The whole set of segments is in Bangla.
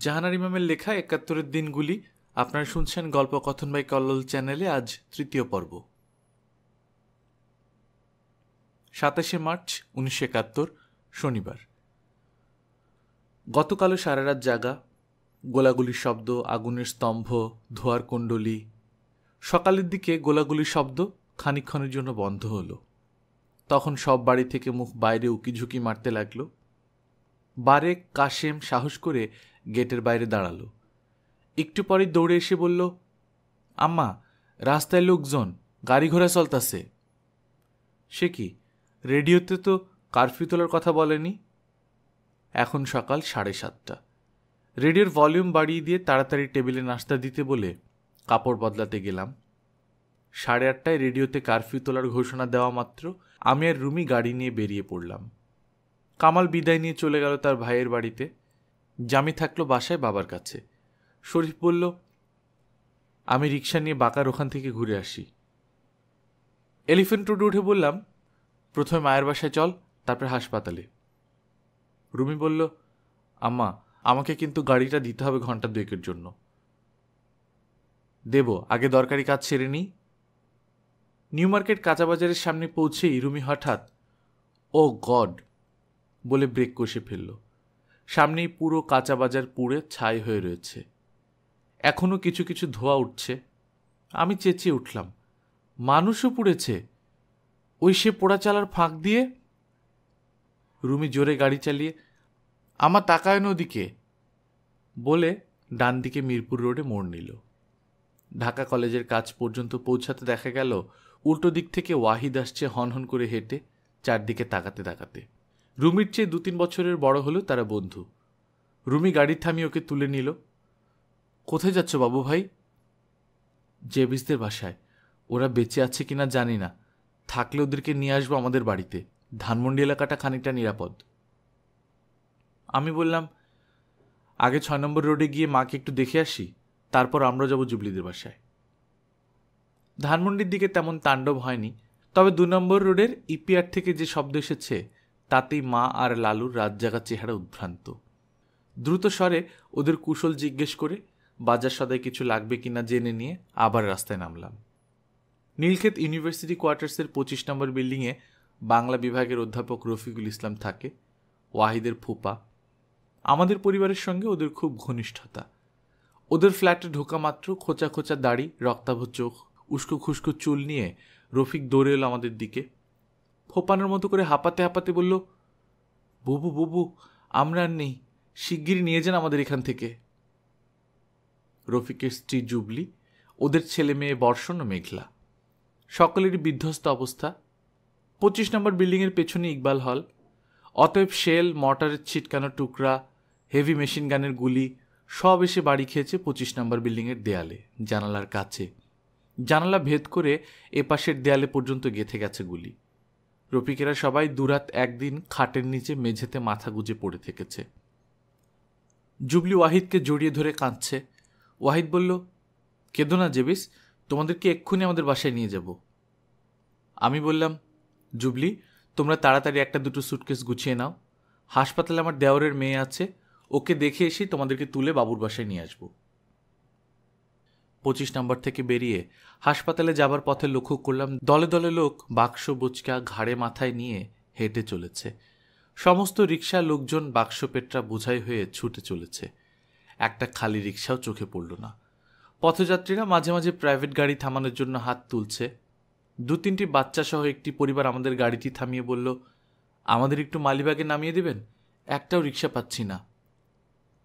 জাহানার ইমামের লেখা ৭১-এর দিনগুলি আপনারা শুনছেন গল্পকথন বাই কল্লোল চ্যানেলে। আজ তৃতীয় পর্ব। ২৭শে মার্চ ১৯৭১, শনিবার। গতকালও সারা রাত জাগা, গোলাগুলির শব্দ, আগুনের স্তম্ভ, ধোঁয়ার কুণ্ডলী। সকালের দিকে গোলাগুলির শব্দ খানিকক্ষণের জন্য বন্ধ হলো। তখন সব বাড়ি থেকে মুখ বাইরে উকিঝুঁকি মারতে লাগল। বারেক কাশেম সাহস করে গেটের বাইরে দাঁড়ালো। একটু পরে দৌড়ে এসে বলল, আম্মা, রাস্তায় লোকজন, গাড়ি ঘোড়া চলতাছে। সে কি, রেডিওতে তো কারফিউ তোলার কথা বলেনি। এখন সকাল 7:30। রেডিওর ভলিউম বাড়িয়ে দিয়ে তাড়াতাড়ি টেবিলে নাস্তা দিতে বলে কাপড় বদলাতে গেলাম। 8:30টায় রেডিওতে কারফিউ তোলার ঘোষণা দেওয়া মাত্র আমি আর রুমি গাড়ি নিয়ে বেরিয়ে পড়লাম। কামাল বিদায় নিয়ে চলে গেল তার ভাইয়ের বাড়িতে। জামি থাকলো বাসায় বাবার কাছে। শরীফ বলল, আমি রিক্সা নিয়ে বাঁকার ওখান থেকে ঘুরে আসি। এলিফ্যান্ট রোডে উঠে বললাম, প্রথমে মায়ের বাসায় চল, তারপর হাসপাতালে। রুমি বলল, আম্মা, আমাকে কিন্তু গাড়িটা দিতে হবে ঘন্টা 2-এর জন্য। দেব, আগে দরকারি কাজ সেরে নিই। নিউ মার্কেট কাঁচা বাজারের সামনে পৌঁছেই রুমি হঠাৎ ও গড বলে ব্রেক কষে ফেলল। সামনেই পুরো কাঁচা বাজার পুড়ে ছাই হয়ে রয়েছে। এখনও কিছু কিছু ধোঁয়া উঠছে। আমি চেঁচিয়ে উঠলাম, মানুষও পুড়েছে, ওই সে পোড়া চালার ফাঁক দিয়ে। রুমি জোরে গাড়ি চালিয়ে, আমার তাকায় না ওদিকে বলে ডান দিকে মিরপুর রোডে মোড় নিল। ঢাকা কলেজের কাছ পর্যন্ত পৌঁছাতে দেখা গেল উল্টো দিক থেকে ওয়াহিদ আসছে হনহন করে হেঁটে, চারদিকে তাকাতে তাকাতে। রুমির চেয়ে 2-3 বছরের বড় হলেও তারা বন্ধু। রুমি গাড়ি থামিয়ে ওকে তুলে নিল। কোথায় যাচ্ছ বাবু ভাই? জেবিসদের বাসায়। ওরা বেঁচে আছে কিনা জানি না, থাকলে ওদেরকে নিয়ে আসবো আমাদের বাড়িতে। ধানমন্ডি এলাকাটা খানিকটা নিরাপদ। আমি বললাম, আগে 6 নম্বর রোডে গিয়ে মাকে একটু দেখে আসি, তারপর আমরা যাব জুবলিদের বাসায়। ধানমন্ডির দিকে তেমন তাণ্ডব হয়নি, তবে 2 নম্বর রোডের ইপিআর থেকে যে শব্দ এসেছে তাতেই মা আর লালুর রাত জাগা চেহারা উদ্ভ্রান্ত। দ্রুত স্বরে ওদের কুশল জিজ্ঞেস করে বাজার সদায় কিছু লাগবে কিনা জেনে নিয়ে আবার রাস্তায় নামলাম। নীলক্ষেত ইউনিভার্সিটি কোয়ার্টার্সের 25 নম্বর বিল্ডিংয়ে বাংলা বিভাগের অধ্যাপক রফিকুল ইসলাম থাকে, ওয়াহিদের ফুপা। আমাদের পরিবারের সঙ্গে ওদের খুব ঘনিষ্ঠতা। ওদের ফ্ল্যাটে ঢোকা মাত্র খোঁচা খোঁচা দাড়ি, রক্তাভ চোখ, উস্কো খুস্কো চুল নিয়ে রফিক দৌড়ে এলো আমাদের দিকে। ফোপানোর মতো করে হাঁপাতে হাঁপাতে বলল, বুবু বুবু, আমরা আর নেই, শিগগিরই নিয়ে যান আমাদের এখান থেকে। রফিকের স্ত্রী জুবলি, ওদের ছেলে মেয়ে বর্ষণ ও মেঘলা। সকলেরই বিধ্বস্ত অবস্থা। 25 নম্বর বিল্ডিংয়ের পেছনে ইকবাল হল। অতএব শেল, মর্টারের ছিটকানো টুকরা, হেভি মেশিন গানের গুলি সব এসে বাড়ি খেয়েছে 25 নম্বর বিল্ডিংয়ের দেয়ালে, জানালার কাছে। জানালা ভেদ করে এপাশের দেয়ালে পর্যন্ত গেঁথে গেছে গুলি। রফিকেরা সবাই দুরাত একদিন খাটের নিচে মেঝেতে মাথা গুজে পড়ে থেকেছে। জুবলি ওয়াহিদকে জড়িয়ে ধরে কাঁদছে। ওয়াহিদ বলল, কেঁদো না জেবিস, তোমাদেরকে এক্ষুনি আমাদের বাসায় নিয়ে যাব। আমি বললাম, জুবলি, তোমরা তাড়াতাড়ি 1-2 সুটকেস গুছিয়ে নাও। হাসপাতালে আমার দেওরের মেয়ে আছে, ওকে দেখে এসে তোমাদেরকে তুলে বাবুর বাসায় নিয়ে আসব। 25 নম্বর থেকে বেরিয়ে হাসপাতালে যাবার পথে লক্ষ্য করলাম দলে দলে লোক বাক্স বোচকা ঘাড়ে মাথায় নিয়ে হেঁটে চলেছে। সমস্ত রিক্সা লোকজন বাক্স পেটরা বোঝাই হয়ে ছুটে চলেছে। একটা খালি রিক্সাও চোখে পড়ল না। পথযাত্রীরা মাঝে মাঝে প্রাইভেট গাড়ি থামানোর জন্য হাত তুলছে। 2-3টি বাচ্চা সহ একটি পরিবার আমাদের গাড়িটি থামিয়ে বলল, আমাদের একটু মালিবাগে নামিয়ে দেবেন, একটাও রিক্সা পাচ্ছি না।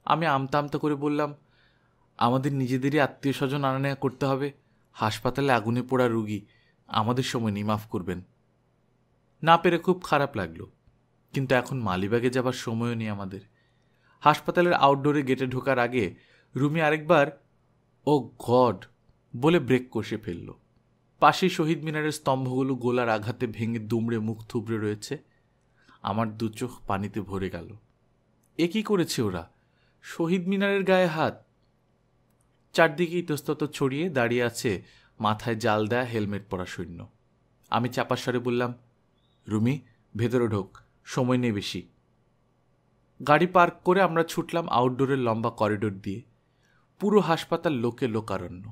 আমি আমতা আমতা করে বললাম, আমাদের নিজেদেরই আত্মীয় স্বজন আনা নেওয়া করতে হবে, হাসপাতালে আগুনে পোড়া রুগী, আমাদের সময় নেই, মাফ করবেন। না পেরে খুব খারাপ লাগলো, কিন্তু এখন মালিবাগে যাবার সময়ও নেই আমাদের। হাসপাতালের আউটডোরে গেটে ঢোকার আগে রুমি আরেকবার ও গড বলে ব্রেক কষে ফেলল। পাশেই শহীদ মিনারের স্তম্ভগুলো গোলার আঘাতে ভেঙে দুমড়ে মুখ থুবড়ে রয়েছে। আমার 2 চোখ পানিতে ভরে গেল। এ কি করেছে ওরা? শহীদ মিনারের গায়ে হাত। চারদিকে ইতস্তত ছড়িয়ে দাঁড়িয়ে আছে মাথায় জাল দেয়া হেলমেট পরা সৈন্য। আমি চাপা স্বরে বললাম, রুমি, ভেতরে ঢোক, সময় নেই বেশি। গাড়ি পার্ক করে আমরা ছুটলাম আউটডোরের লম্বা করিডোর দিয়ে। পুরো হাসপাতাল লোকে লোকারণ্য।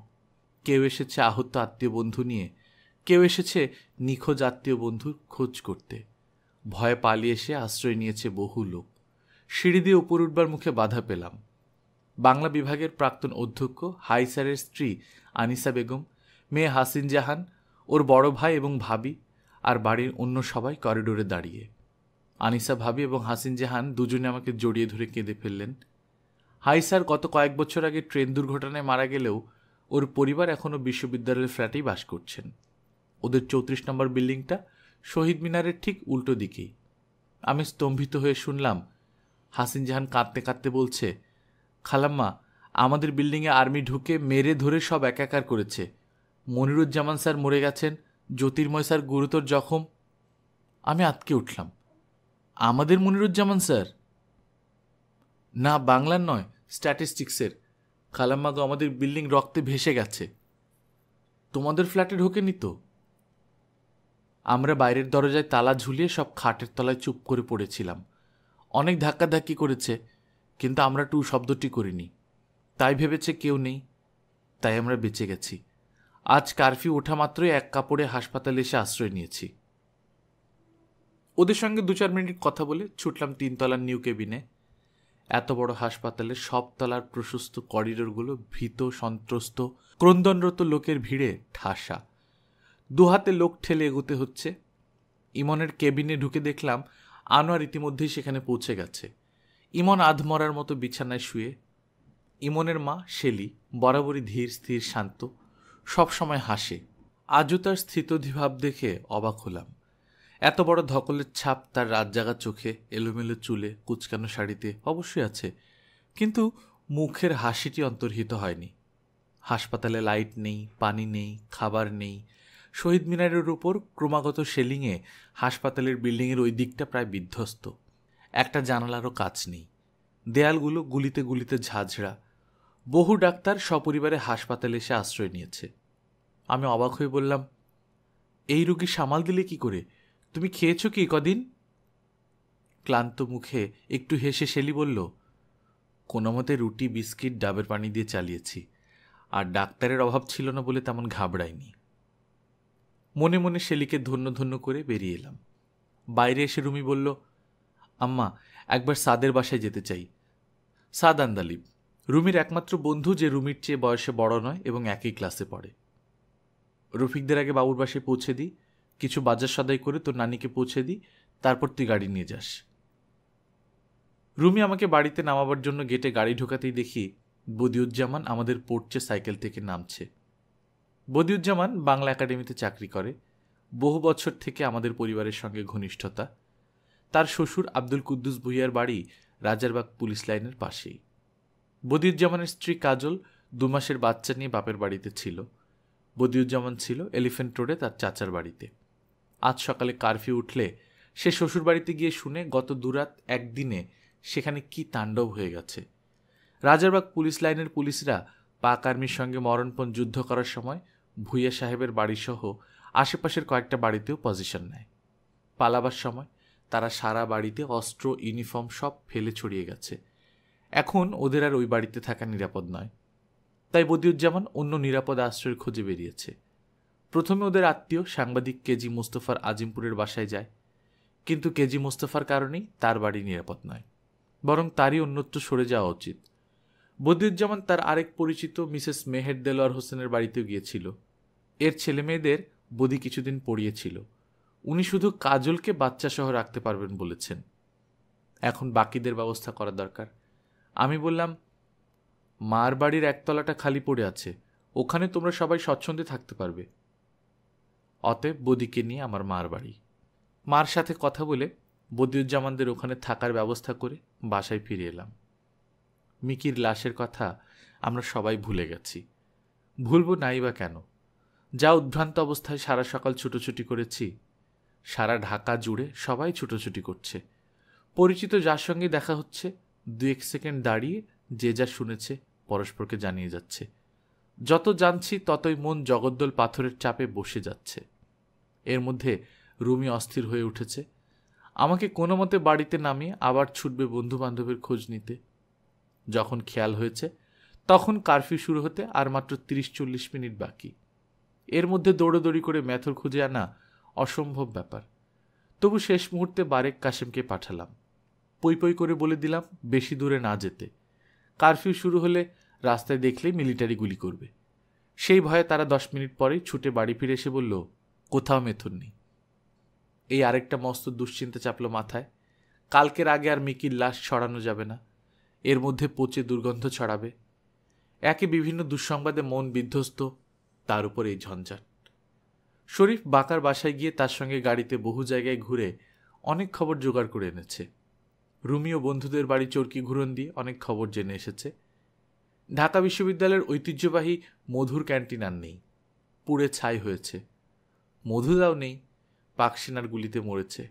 কেউ এসেছে আহত আত্মীয় বন্ধু নিয়ে, কেউ এসেছে নিখোঁজ আত্মীয় বন্ধুর খোঁজ করতে। ভয়ে পালিয়ে এসে আশ্রয় নিয়েছে বহু লোক। সিঁড়ি দিয়ে উপর উঠবার মুখে বাধা পেলাম। বাংলা বিভাগের প্রাক্তন অধ্যক্ষ হাইসারের স্ত্রী আনিসা বেগম, মেয়ে হাসিন জাহান, ওর বড় ভাই এবং ভাবি আর বাড়ির অন্য সবাই করিডোরে দাঁড়িয়ে। আনিসা ভাবি এবং হাসিন জাহান দুজনে আমাকে জড়িয়ে ধরে কেঁদে ফেললেন। হাইসার গত কয়েক বছর আগে ট্রেন দুর্ঘটনায় মারা গেলেও ওর পরিবার এখনও বিশ্ববিদ্যালয়ের ফ্ল্যাটেই বাস করছেন। ওদের 34 নম্বর বিল্ডিংটা শহীদ মিনারের ঠিক উল্টো দিকেই। আমি স্তম্ভিত হয়ে শুনলাম হাসিন জাহান কাঁদতে কাঁদতে বলছে, খালাম্মা, আমাদের বিল্ডিংয়ে আর্মি ঢুকে মেরে ধরে সব একাকার করেছে। মনিরুজ্জামান স্যার মরে গেছেন, জ্যোতির্ময় স্যার গুরুতর জখম। আমি আটকে উঠলাম। আমাদের মনিরুজ্জামান স্যার? না, বাংলার নয়, স্ট্যাটিস্টিক্সের। খালাম্মা গো, আমাদের বিল্ডিং রক্তে ভেসে গেছে। তোমাদের ফ্ল্যাটে ঢোকেনি তো? আমরা বাইরের দরজায় তালা ঝুলিয়ে সব খাটের তলায় চুপ করে পড়েছিলাম। অনেক ধাক্কাধাক্কি করেছে, কিন্তু আমরা টু শব্দটি করিনি। তাই ভেবেছে কেউ নেই, তাই আমরা বেঁচে গেছি। আজ কারফিউ ওঠা মাত্রই এক কাপড়ে হাসপাতালে এসে আশ্রয় নিয়েছি। ওদের সঙ্গে 2-4 মিনিট কথা বলে ছুটলাম 3 তলার নিউ কেবিনে। এত বড় হাসপাতালের সব তলার প্রশস্ত করিডোরগুলো ভীত, সন্ত্রস্ত, ক্রন্দনরত লোকের ভিড়ে ঠাসা। দুহাতে লোক ঠেলে এগোতে হচ্ছে। ইমনের কেবিনে ঢুকে দেখলাম আনোয়ার ইতিমধ্যেই সেখানে পৌঁছে গেছে। ইমন আধমরার মতো বিছানায় শুয়ে। ইমনের মা শেলি বরাবরই ধীর স্থির শান্ত, সবসময় হাসে। আজও তার স্থিতধীভাব দেখে অবাক হলাম। এত বড় ধকলের ছাপ তার রাতজাগা চোখে, এলোমেলো চুলে, কুচকানো শাড়িতে অবশ্যই আছে, কিন্তু মুখের হাসিটি অন্তর্হিত হয়নি। হাসপাতালে লাইট নেই, পানি নেই, খাবার নেই। শহীদ মিনারের উপর ক্রমাগত শেলিংয়ে হাসপাতালের বিল্ডিংয়ের ওই দিকটা প্রায় বিধ্বস্ত। একটা জানালারও কাচ নেই। দেয়ালগুলো গুলিতে গুলিতে ঝাঁঝরা। বহু ডাক্তার সপরিবারে হাসপাতালে এসে আশ্রয় নিয়েছে। আমি অবাক হয়ে বললাম, এই রোগী সামাল দিলে কি করে? তুমি খেয়েছ কি কদিন? ক্লান্ত মুখে একটু হেসে শেলি বলল, কোনো মতে রুটি, বিস্কিট, ডাবের পানি দিয়ে চালিয়েছি। আর ডাক্তারের অভাব ছিল না বলে তেমন ঘাবড়ায়নি। মনে মনে শেলিকে ধন্য ধন্য করে বেরিয়ে এলাম। বাইরে এসে রুমি বলল, আম্মা, একবার সাদের বাসায় যেতে চাই। সাদ আন্দালিব রুমির একমাত্র বন্ধু, যে রুমির চেয়ে বয়সে বড় নয় এবং একই ক্লাসে পড়ে। রফিকদের আগে বাবুর বাসায় পৌঁছে দিই, কিছু বাজার সদাই করে তোর নানিকে পৌঁছে দিই, তারপর তুই গাড়ি নিয়ে যাস। রুমি আমাকে বাড়িতে নামাবার জন্য গেটে গাড়ি ঢোকাতেই দেখি বদিউজ্জামান আমাদের পোর্চে সাইকেল থেকে নামছে। বদিউজ্জামান বাংলা একাডেমিতে চাকরি করে। বহু বছর থেকে আমাদের পরিবারের সঙ্গে ঘনিষ্ঠতা। তার শ্বশুর আব্দুল কুদ্দুস ভুইয়ার বাড়ি রাজারবাগ পুলিশ লাইনের পাশেই। বদিউজ্জামানের স্ত্রী কাজল 2 মাসের বাচ্চা নিয়ে বাপের বাড়িতে ছিল। বদিউজ্জামান ছিল এলিফ্যান্ট রোডে তার চাচার বাড়িতে। আজ সকালে কারফিউ উঠলে সে শ্বশুর বাড়িতে গিয়ে শুনে গত 2 রাত একদিনে সেখানে কি তাণ্ডব হয়ে গেছে। রাজারবাগ পুলিশ লাইনের পুলিশরা পাক আর্মির সঙ্গে মরণপণ যুদ্ধ করার সময় ভুইয়া সাহেবের বাড়িসহ আশেপাশের কয়েকটা বাড়িতেও পজিশন নেয়। পালাবার সময় তারা সারা বাড়িতে অস্ত্র, ইউনিফর্ম সব ফেলে ছড়িয়ে গেছে। এখন ওদের আর ওই বাড়িতে থাকা নিরাপদ নয়। তাই বদিউজ্জামান অন্য নিরাপদ আশ্রয়ের খোঁজে বেরিয়েছে। প্রথমে ওদের আত্মীয় সাংবাদিক কেজি মোস্তফার আজিমপুরের বাসায় যায়, কিন্তু কেজি মোস্তফার কারণেই তার বাড়ি নিরাপদ নয়, বরং তারই অন্যত্র সরে যাওয়া উচিত। বদিউজ্জামান তার আরেক পরিচিত মিসেস মেহের দেলোয়ার হোসেনের বাড়িতেও গিয়েছিল। এর ছেলেমেয়েদের বদি কিছুদিন পড়িয়েছিল। উনি শুধু কাজলকে বাচ্চা সহ রাখতে পারবেন বলেছেন। এখন বাকিদের ব্যবস্থা করা দরকার। আমি বললাম, মার বাড়ির একতলাটা খালি পড়ে আছে, ওখানে তোমরা সবাই স্বচ্ছন্দে থাকতে পারবে। অতএব বদিকে নিয়ে আমার মার বাড়ি। মার সাথে কথা বলে বদিউজ্জামানদের ওখানে থাকার ব্যবস্থা করে বাসায় ফিরে এলাম। মিকির লাশের কথা আমরা সবাই ভুলে গেছি। ভুলব নাই বা কেন? যা উদ্ভ্রান্ত অবস্থায় সারা সকাল ছুটোছুটি করেছি, সারা ঢাকা জুড়ে সবাই ছুটোছুটি করছে। পরিচিত যার সঙ্গে দেখা হচ্ছে 2-1 সেকেন্ড দাঁড়িয়ে যে যা শুনেছে পরস্পরকে জানিয়ে যাচ্ছে। যত জানছি ততই মন জগদ্দল পাথরের চাপে বসে যাচ্ছে। এর মধ্যে রুমি অস্থির হয়ে উঠেছে। আমাকে কোনো মতে বাড়িতে নামিয়ে আবার ছুটবে বন্ধু বান্ধবের খোঁজ নিতে। যখন খেয়াল হয়েছে তখন কারফিউ শুরু হতে আর মাত্র 30-40 মিনিট বাকি। এর মধ্যে দৌড়োদৌড়ি করে মেথর খুঁজে আনা অসম্ভব ব্যাপার। তবু শেষ মুহূর্তে বারেক কাশেমকে পাঠালাম। পই পই করে বলে দিলাম বেশি দূরে না যেতে। কারফিউ শুরু হলে রাস্তায় দেখলেই মিলিটারি গুলি করবে। সেই ভয়ে তারা 10 মিনিট পরেই ছুটে বাড়ি ফিরে এসে বলল, কোথাও মেথর নেই। এই আরেকটা মস্ত দুশ্চিন্তা চাপল মাথায়। কালকের আগে আর মিকির লাশ ছড়ানো যাবে না, এর মধ্যে পচে দুর্গন্ধ ছড়াবে। একে বিভিন্ন দুঃসংবাদে মন বিধ্বস্ত, তার উপর এই ঝঞ্ঝাট। শরীফ বাঁকার বাসায় গিয়ে তার সঙ্গে গাড়িতে বহু জায়গায় ঘুরে অনেক খবর জোগাড় করে এনেছে। রুমিও বন্ধুদের বাড়ি চরকি ঘুরন দিয়ে অনেক খবর জেনে এসেছে। ঢাকা বিশ্ববিদ্যালয়ের ঐতিহ্যবাহী মধুর ক্যান্টিন আর নেই, পুড়ে ছাই হয়েছে। মধুদাও নেই, পাকসেনার গুলিতে মরেছে।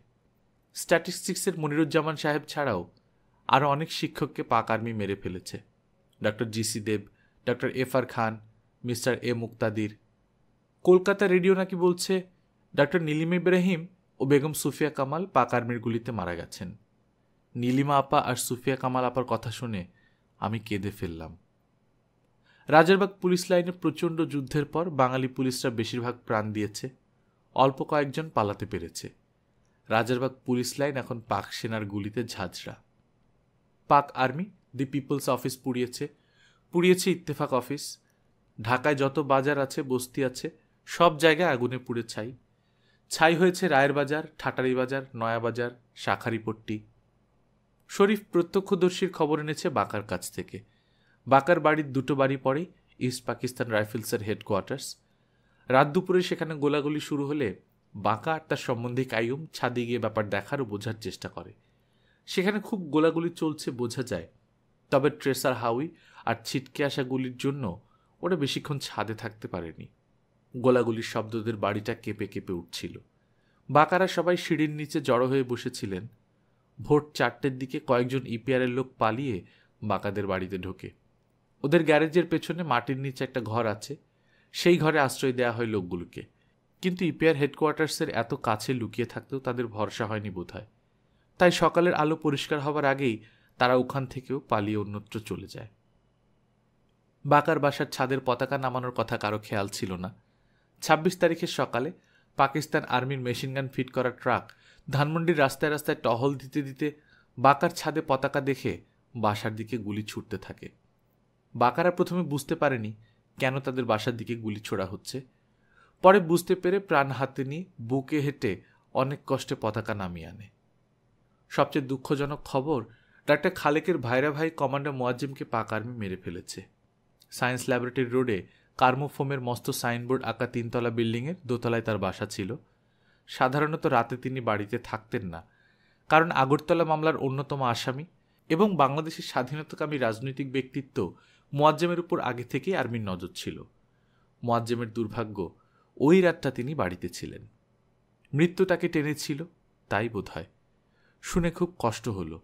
স্ট্যাটিস্টিক্সের মনিরুজ্জামান সাহেব ছাড়াও আরও অনেক শিক্ষককে পাক আর্মি মেরে ফেলেছে। Doctor GC Dev, doctor FR Khan, mister A Muktadir. Kolkata radio নাকি বলছে ডক্টর নীলিমা ইব্রাহিম ও বেগম সুফিয়া কামাল পাক আর্মির গুলিতে মারা গেছেন। নীলিমা আপা আর সুফিয়া কামাল আপার কথা শুনে আমি কেঁদে ফেললাম। রাজারবাগ পুলিশ লাইনে প্রচণ্ড যুদ্ধের পর বাঙালি পুলিশরা বেশিরভাগ প্রাণ দিয়েছে, অল্প কয়েকজন পালাতে পেরেছে। রাজারবাগ পুলিশ লাইন এখন পাক সেনার গুলিতে ঝাঁঝরা। পাক আর্মি দি পিপলস অফিস পুড়িয়েছে, পুড়িয়েছে ইত্তেফাক অফিস। ঢাকায় যত বাজার আছে, বস্তি আছে, সব জায়গায় আগুনে পুড়ে ছাই। ছাই হয়েছে রায়ের বাজার, ঠাটারি বাজার, নয়াবাজার, শাখারিপট্টি। শরীফ প্রত্যক্ষদর্শীর খবর এনেছে বাঁকার কাছ থেকে। বাঁকার বাড়ির 2 বাড়ি পরেই ইস্ট পাকিস্তান রাইফেলসের হেডকোয়ার্টার্স। রাত দুপুরে সেখানে গোলাগুলি শুরু হলে বাঁকা আর তার সম্বন্ধী কাইয়ুম ছাদে গিয়ে ব্যাপার দেখার ও বোঝার চেষ্টা করে। সেখানে খুব গোলাগুলি চলছে বোঝা যায়, তবে ট্রেসার হাউই আর ছিটকে আসা গুলির জন্য ওরা বেশিক্ষণ ছাদে থাকতে পারেনি। গোলাগুলির শব্দ ওদের বাড়িটা কেঁপে কেঁপে উঠছিল। বাঁকারা সবাই সিঁড়ির নিচে জড়ো হয়ে বসেছিলেন। ভোর 4টের দিকে কয়েকজন ইপিআরের লোক পালিয়ে বাঁকাদের বাড়িতে ঢোকে। ওদের গ্যারেজের পেছনে মাটির নিচে একটা ঘর আছে, সেই ঘরে আশ্রয় দেওয়া হয় লোকগুলোকে। কিন্তু ইপিআর হেডকোয়ার্টার্সের এত কাছে লুকিয়ে থাকতেও তাদের ভরসা হয়নি বোধহয়। তাই সকালের আলো পরিষ্কার হবার আগেই তারা ওখান থেকেও পালিয়ে অন্যত্র চলে যায়। বাঁকার বাসার ছাদের পতাকা নামানোর কথা কারো খেয়াল ছিল না। 26 তারিখের সকালে পাকিস্তান আর্মির মেশিনগান ফিট করা ট্রাক ধানমন্ডির রাস্তায় রাস্তায় টহল দিতে দিতে বাঁকার ছাদে পতাকা দেখে বাসার দিকে গুলি ছুটতে থাকে। বাঁকারা প্রথমে বুঝতে পারেনি কেন তাদের বাসার দিকে গুলি ছোড়া হচ্ছে। পরে বুঝতে পেরে প্রাণ হাতে নিয়ে বুকে হেঁটে অনেক কষ্টে পতাকা নামিয়ে আনে। সবচেয়ে দুঃখজনক খবর, ডাক্তার খালেকের ভাইরা ভাই কমান্ডার মোয়াজ্জেমকে পাক আর্মি মেরে ফেলেছে। সায়েন্স ল্যাবরেটরি রোডে কার্মোফোমের মস্ত সাইনবোর্ড আঁকা 3তলা বিল্ডিংয়ের দোতলায় তার বাসা ছিল। সাধারণত রাতে তিনি বাড়িতে থাকতেন না, কারণ আগরতলা মামলার অন্যতম আসামি এবং বাংলাদেশের স্বাধীনতাকামী রাজনৈতিক ব্যক্তিত্ব মোয়াজ্জেমের উপর আগে থেকেই আর্মির নজর ছিল। মোয়াজ্জেমের দুর্ভাগ্য, ওই রাতটা তিনি বাড়িতে ছিলেন। মৃত্যু তাকে টেনেছিল, তাই বোধ হয়। শুনে খুব কষ্ট হলো।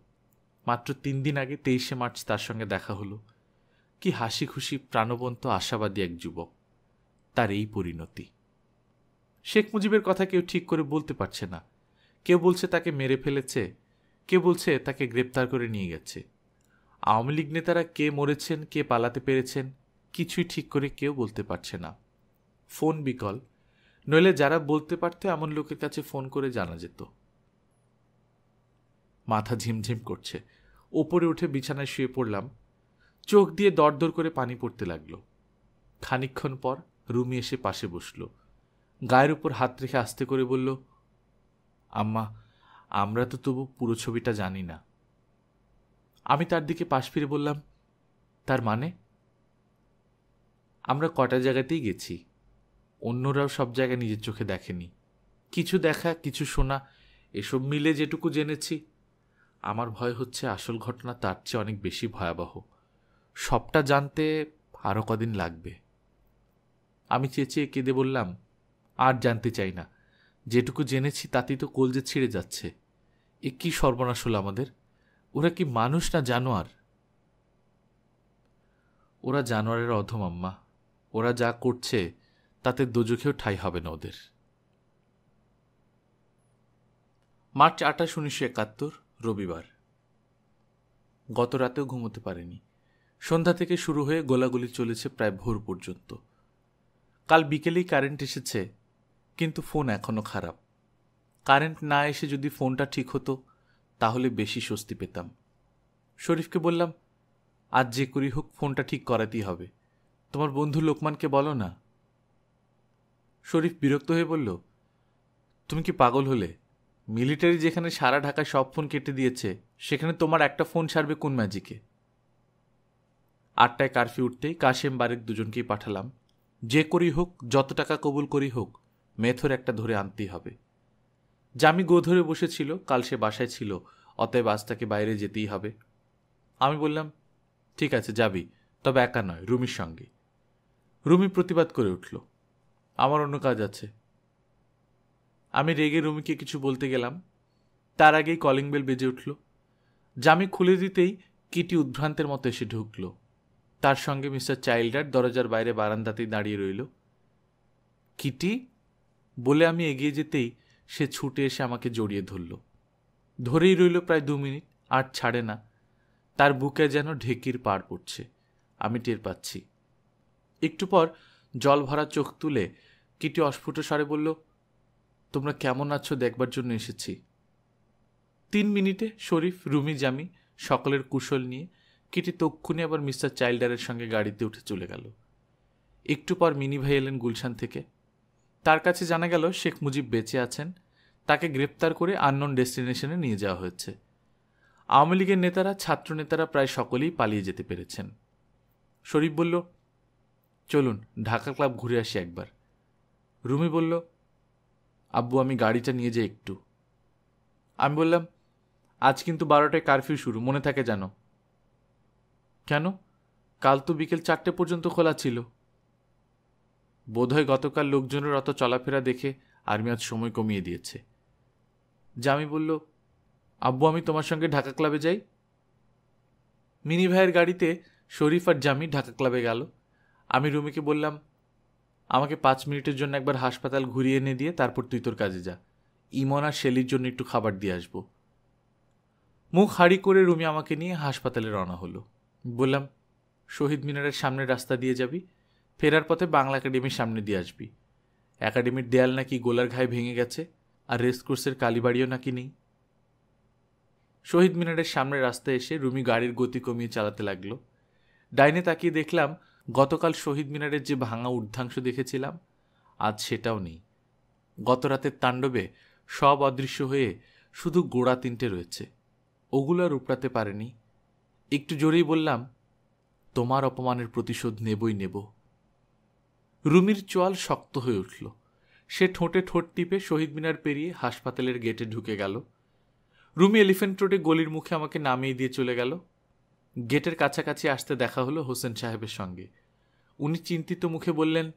মাত্র 3 দিন আগে 23শে মার্চ তার সঙ্গে দেখা হলো। কি হাসি খুশি, প্রাণবন্ত, আশাবাদী এক যুবক। তার এই পরিণতি। শেখ মুজিবের কথা কেউ ঠিক করে বলতে পারছে না। কেউ বলছে তাকে মেরে ফেলেছে, কেউ বলছে তাকে গ্রেপ্তার করে নিয়ে গেছে। আওয়ামী লীগ নেতারা কে মরেছেন, কে পালাতে পেরেছেন, কিছুই ঠিক করে কেউ বলতে পারছে না। ফোন বিকল, নইলে যারা বলতে পারত এমন লোকের কাছে ফোন করে জানা যেত। মাথা ঝিমঝিম করছে। ওপরে উঠে বিছানায় শুয়ে পড়লাম। চোখ দিয়ে দরদর করে পানি পড়তে লাগলো। খানিকক্ষণ পর রুমি এসে পাশে বসল। গায়ের উপর হাত রেখে আস্তে করে বলল, আম্মা, আমরা তো তবু পুরো ছবিটা জানি না। আমি তার দিকে পাশ ফিরে বললাম, তার মানে? আমরা কটা জায়গাতেই গেছি, অন্যরাও সব জায়গায় নিজের চোখে দেখেনি। কিছু দেখা, কিছু শোনা, এসব মিলে যেটুকু জেনেছি। আমার ভয় হচ্ছে আসল ঘটনা তার চেয়ে অনেক বেশি ভয়াবহ। সবটা জানতে আরও কদিন লাগবে। আমি চেঁচিয়ে কেঁদে বললাম, আর জানতে চাই না, যেটুকু জেনেছি তাতেই তো কলজে ছিঁড়ে যাচ্ছে। এ কি সর্বনাশ হলো আমাদের? ওরা কি মানুষ না জানোয়ার? ওরা জানোয়ারের অধম আম্মা। ওরা যা করছে তাতে দোজখেও ঠাঁই হবে না ওদের। মার্চ 28, 1971, রবিবার। গত রাতেও ঘুমোতে পারিনি। সন্ধ্যা থেকে শুরু হয়ে গোলাগুলি চলেছে প্রায় ভোর পর্যন্ত। কাল বিকেলেই কারেন্ট এসেছে, কিন্তু ফোন এখনও খারাপ। কারেন্ট না এসে যদি ফোনটা ঠিক হতো তাহলে বেশি স্বস্তি পেতাম। শরীফকে বললাম, আজ যে করি হোক ফোনটা ঠিক করাতেই হবে, তোমার বন্ধু লোকমানকে বলো না। শরীফ বিরক্ত হয়ে বলল, তুমি কি পাগল হলে? মিলিটারি যেখানে সারা ঢাকায় সব ফোন কেটে দিয়েছে, সেখানে তোমার একটা ফোন সারবে কোন ম্যাজিকে? 8টায় কারফিউ উঠতেই কাশেম বারেক দুজনকেই পাঠালাম। যে করি হোক, যত টাকা কবুল করি হোক, মেথর একটা ধরে আনতেই হবে। জামি গো ধরে বসেছিল, কাল সে বাসায় ছিল, অতএব আজ তাকে বাইরে যেতেই হবে। আমি বললাম, ঠিক আছে যাবি, তবে একা নয়, রুমির সঙ্গে। রুমি প্রতিবাদ করে উঠল, আমার অন্য কাজ আছে। আমি রেগে রুমিকে কিছু বলতে গেলাম, তার আগেই কলিং বেল বেজে উঠল। জামি খুলে দিতেই কিটি উদ্ভ্রান্তের মতো এসে ঢুকল। তার সঙ্গে মিস্টার চাইল্ডার দরজার বাইরে বারান্দাতেই দাঁড়িয়ে রইল। কিটি বলে আমি এগিয়ে যেতেই সে ছুটে এসে আমাকে জড়িয়ে ধরল। ধরেই রইল প্রায় 2 মিনিট, আর ছাড়ে না। তার বুকে যেন ঢেকির পাড় পড়ছে, আমি টের পাচ্ছি। একটু পর জল ভরা চোখ তুলে কিটি অস্ফুট স্বরে বলল, তোমরা কেমন আছো দেখবার জন্য এসেছি। 3 মিনিটে শরীফ, রুমি, জামি সকলের কুশল নিয়ে কিটি তক্ষুনি আবার মিস্টার চাইল্ডারের সঙ্গে গাড়িতে উঠে চলে গেল। একটু পর মিনি ভাই এলেন গুলশান থেকে। তার কাছে জানা গেল শেখ মুজিব বেঁচে আছেন, তাকে গ্রেপ্তার করে আননোন ডেস্টিনেশনে নিয়ে যাওয়া হয়েছে। আওয়ামী লীগের নেতারা, ছাত্র নেতারা প্রায় সকলেই পালিয়ে যেতে পেরেছেন। শরীফ বলল, চলুন ঢাকা ক্লাব ঘুরে আসি একবার। রুমি বলল, আব্বু আমি গাড়িটা নিয়ে যাই একটু। আমি বললাম, আজ কিন্তু 12টায় কারফিউ শুরু, মনে থাকে জানো। কেন? কাল তো বিকেল 4টে পর্যন্ত খোলা ছিল। বোধহয় গতকাল লোকজনের অত চলাফেরা দেখে আর্মি আজ সময় কমিয়ে দিয়েছে। জামি বলল, আব্বু আমি তোমার সঙ্গে ঢাকা ক্লাবে যাই। মিনি ভাইয়ের গাড়িতে শরীফ আর জামি ঢাকা ক্লাবে গেল। আমি রুমিকে বললাম, আমাকে 5 মিনিটের জন্য একবার হাসপাতাল ঘুরিয়ে এনে দিয়ে তারপর তুই তোর কাজে যা। ইমন আর শেলির জন্য একটু খাবার দিয়ে আসবো। মুখ হাড়ি করে রুমি আমাকে নিয়ে হাসপাতালে রওনা হলো। বললাম, শহীদ মিনারের সামনের রাস্তা দিয়ে যাবি, ফেরার পথে বাংলা একাডেমির সামনে দিয়ে আসবি। একাডেমির দেয়াল নাকি গোলার ঘায়ে ভেঙে গেছে, আর রেসকোর্সের কালীবাড়িও নাকি নেই। শহীদ মিনারের সামনের রাস্তায় এসে রুমি গাড়ির গতি কমিয়ে চালাতে লাগলো। ডাইনে তাকিয়ে দেখলাম, গতকাল শহীদ মিনারের যে ভাঙা ঊর্ধ্বাংশ দেখেছিলাম, আজ সেটাও নেই। গত রাতের তাণ্ডবে সব অদৃশ্য হয়ে শুধু গোড়া 3টে রয়েছে, ওগুলো আর উপড়াতে পারেনি। একটু জোরেই বললাম, তোমার অপমানের প্রতিশোধ নেবই নেব। রুমির চোয়াল শক্ত হয়ে উঠল। সে ঠোঁটে ঠোঁট টিপে শহীদ মিনার পেরিয়ে হাসপাতালের গেটে ঢুকে গেল। রুমি এলিফ্যান্ট রোডে গলির মুখে আমাকে নামিয়ে দিয়ে চলে গেল। গেটের কাছাকাছি আসতে দেখা হলো হোসেন সাহেবের সঙ্গে। উনি চিন্তিত মুখে বললেন,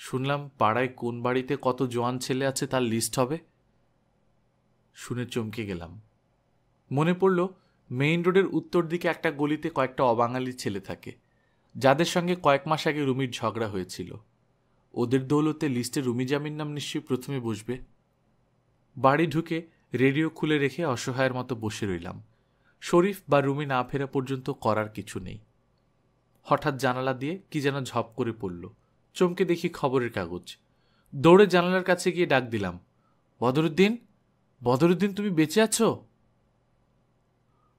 শুনলাম পাড়ায় কোন বাড়িতে কত জোয়ান ছেলে আছে তার লিস্ট হবে। শুনে চমকে গেলাম। মনে পড়ল, মেইন রোডের উত্তর দিকে একটা গলিতে কয়েকটা অবাঙালি ছেলে থাকে, যাদের সঙ্গে কয়েক মাস আগে রুমির ঝগড়া হয়েছিল। ওদের দৌলতে লিস্টে রুমি জামির নাম নিশ্চয়ই প্রথমে বসবে। বাড়ি ঢুকে রেডিও খুলে রেখে অসহায়ের মতো বসে রইলাম। শরীফ বা রুমি না ফেরা পর্যন্ত করার কিছু নেই। হঠাৎ জানালা দিয়ে কি যেন ঝপ করে পড়ল। চমকে দেখি খবরের কাগজ। দৌড়ে জানালার কাছে গিয়ে ডাক দিলাম, বদরুদ্দিন, বদরুদ্দিন তুমি বেঁচে আছো?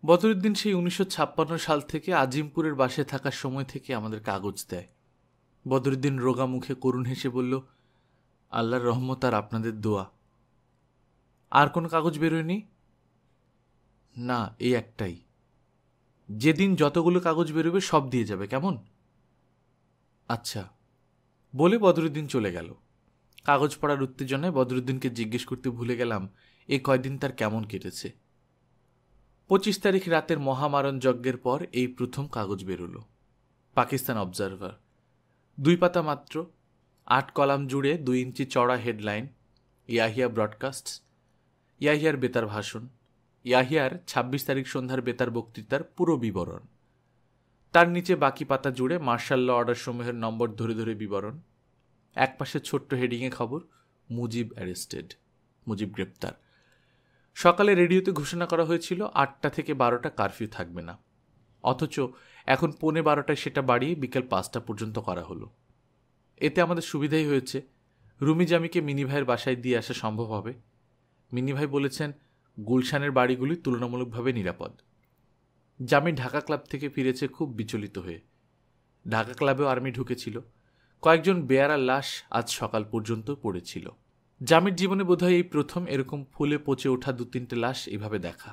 বদরুদ্দিন সেই 1956 সাল থেকে আজিমপুরের বাসায় থাকার সময় থেকে আমাদের কাগজ দেয়। বদরুদ্দিন রোগা মুখে করুণ হেসে বলল, আল্লাহর রহমত আর আপনাদের দোয়া। আর কোনো কাগজ বেরোয়নি? না, এই একটাই। যেদিন যতগুলো কাগজ বেরোবে সব দিয়ে যাবে, কেমন? আচ্ছা বলে বদরুদ্দিন চলে গেল। কাগজ পড়ার উত্তেজনায় বদরুদ্দিনকে জিজ্ঞেস করতে ভুলে গেলাম এই কয়দিন তার কেমন কেটেছে। 25 তারিখ রাতের মহামারণ যজ্ঞের পর এই প্রথম কাগজ বেরোলো। পাকিস্তান অবজারভার, 2 পাতা মাত্র, 8 কলাম জুড়ে 2 ইঞ্চি চড়া হেডলাইন, ইয়াহিয়া ব্রডকাস্টস, ইয়াহিয়ার বেতার ভাষণ, ইয়াহিয়ার 26 তারিখ সন্ধ্যার বেতার বক্তৃতার পুরো বিবরণ। তার নিচে বাকি পাতা জুড়ে মার্শাল ল অর্ডার সমূহের নম্বর ধরে ধরে বিবরণ। একপাশে ছোট্ট হেডিংয়ে খবর, মুজিব অ্যারেস্টেড, মুজিব গ্রেপ্তার। সকালে রেডিওতে ঘোষণা করা হয়েছিল 8টা থেকে 12টা কারফিউ থাকবে না, অথচ এখন 11:15টায় সেটা বাড়িয়ে বিকেল 5টা পর্যন্ত করা হলো। এতে আমাদের সুবিধাই হয়েছে, রুমি জামিকে মিনি ভাইয়ের বাসায় দিয়ে আসা সম্ভব হবে। মিনি ভাই বলেছেন গুলশানের বাড়িগুলি তুলনামূলকভাবে নিরাপদ। জামি ঢাকা ক্লাব থেকে ফিরেছে খুব বিচলিত হয়ে। ঢাকা ক্লাবেও আর্মি ঢুকেছিল, কয়েকজন বেয়ারার লাশ আজ সকাল পর্যন্ত পড়েছিল। জামির জীবনে বোধহয় এই প্রথম এরকম ফুলে পচে ওঠা 2-3টে লাশ এভাবে দেখা।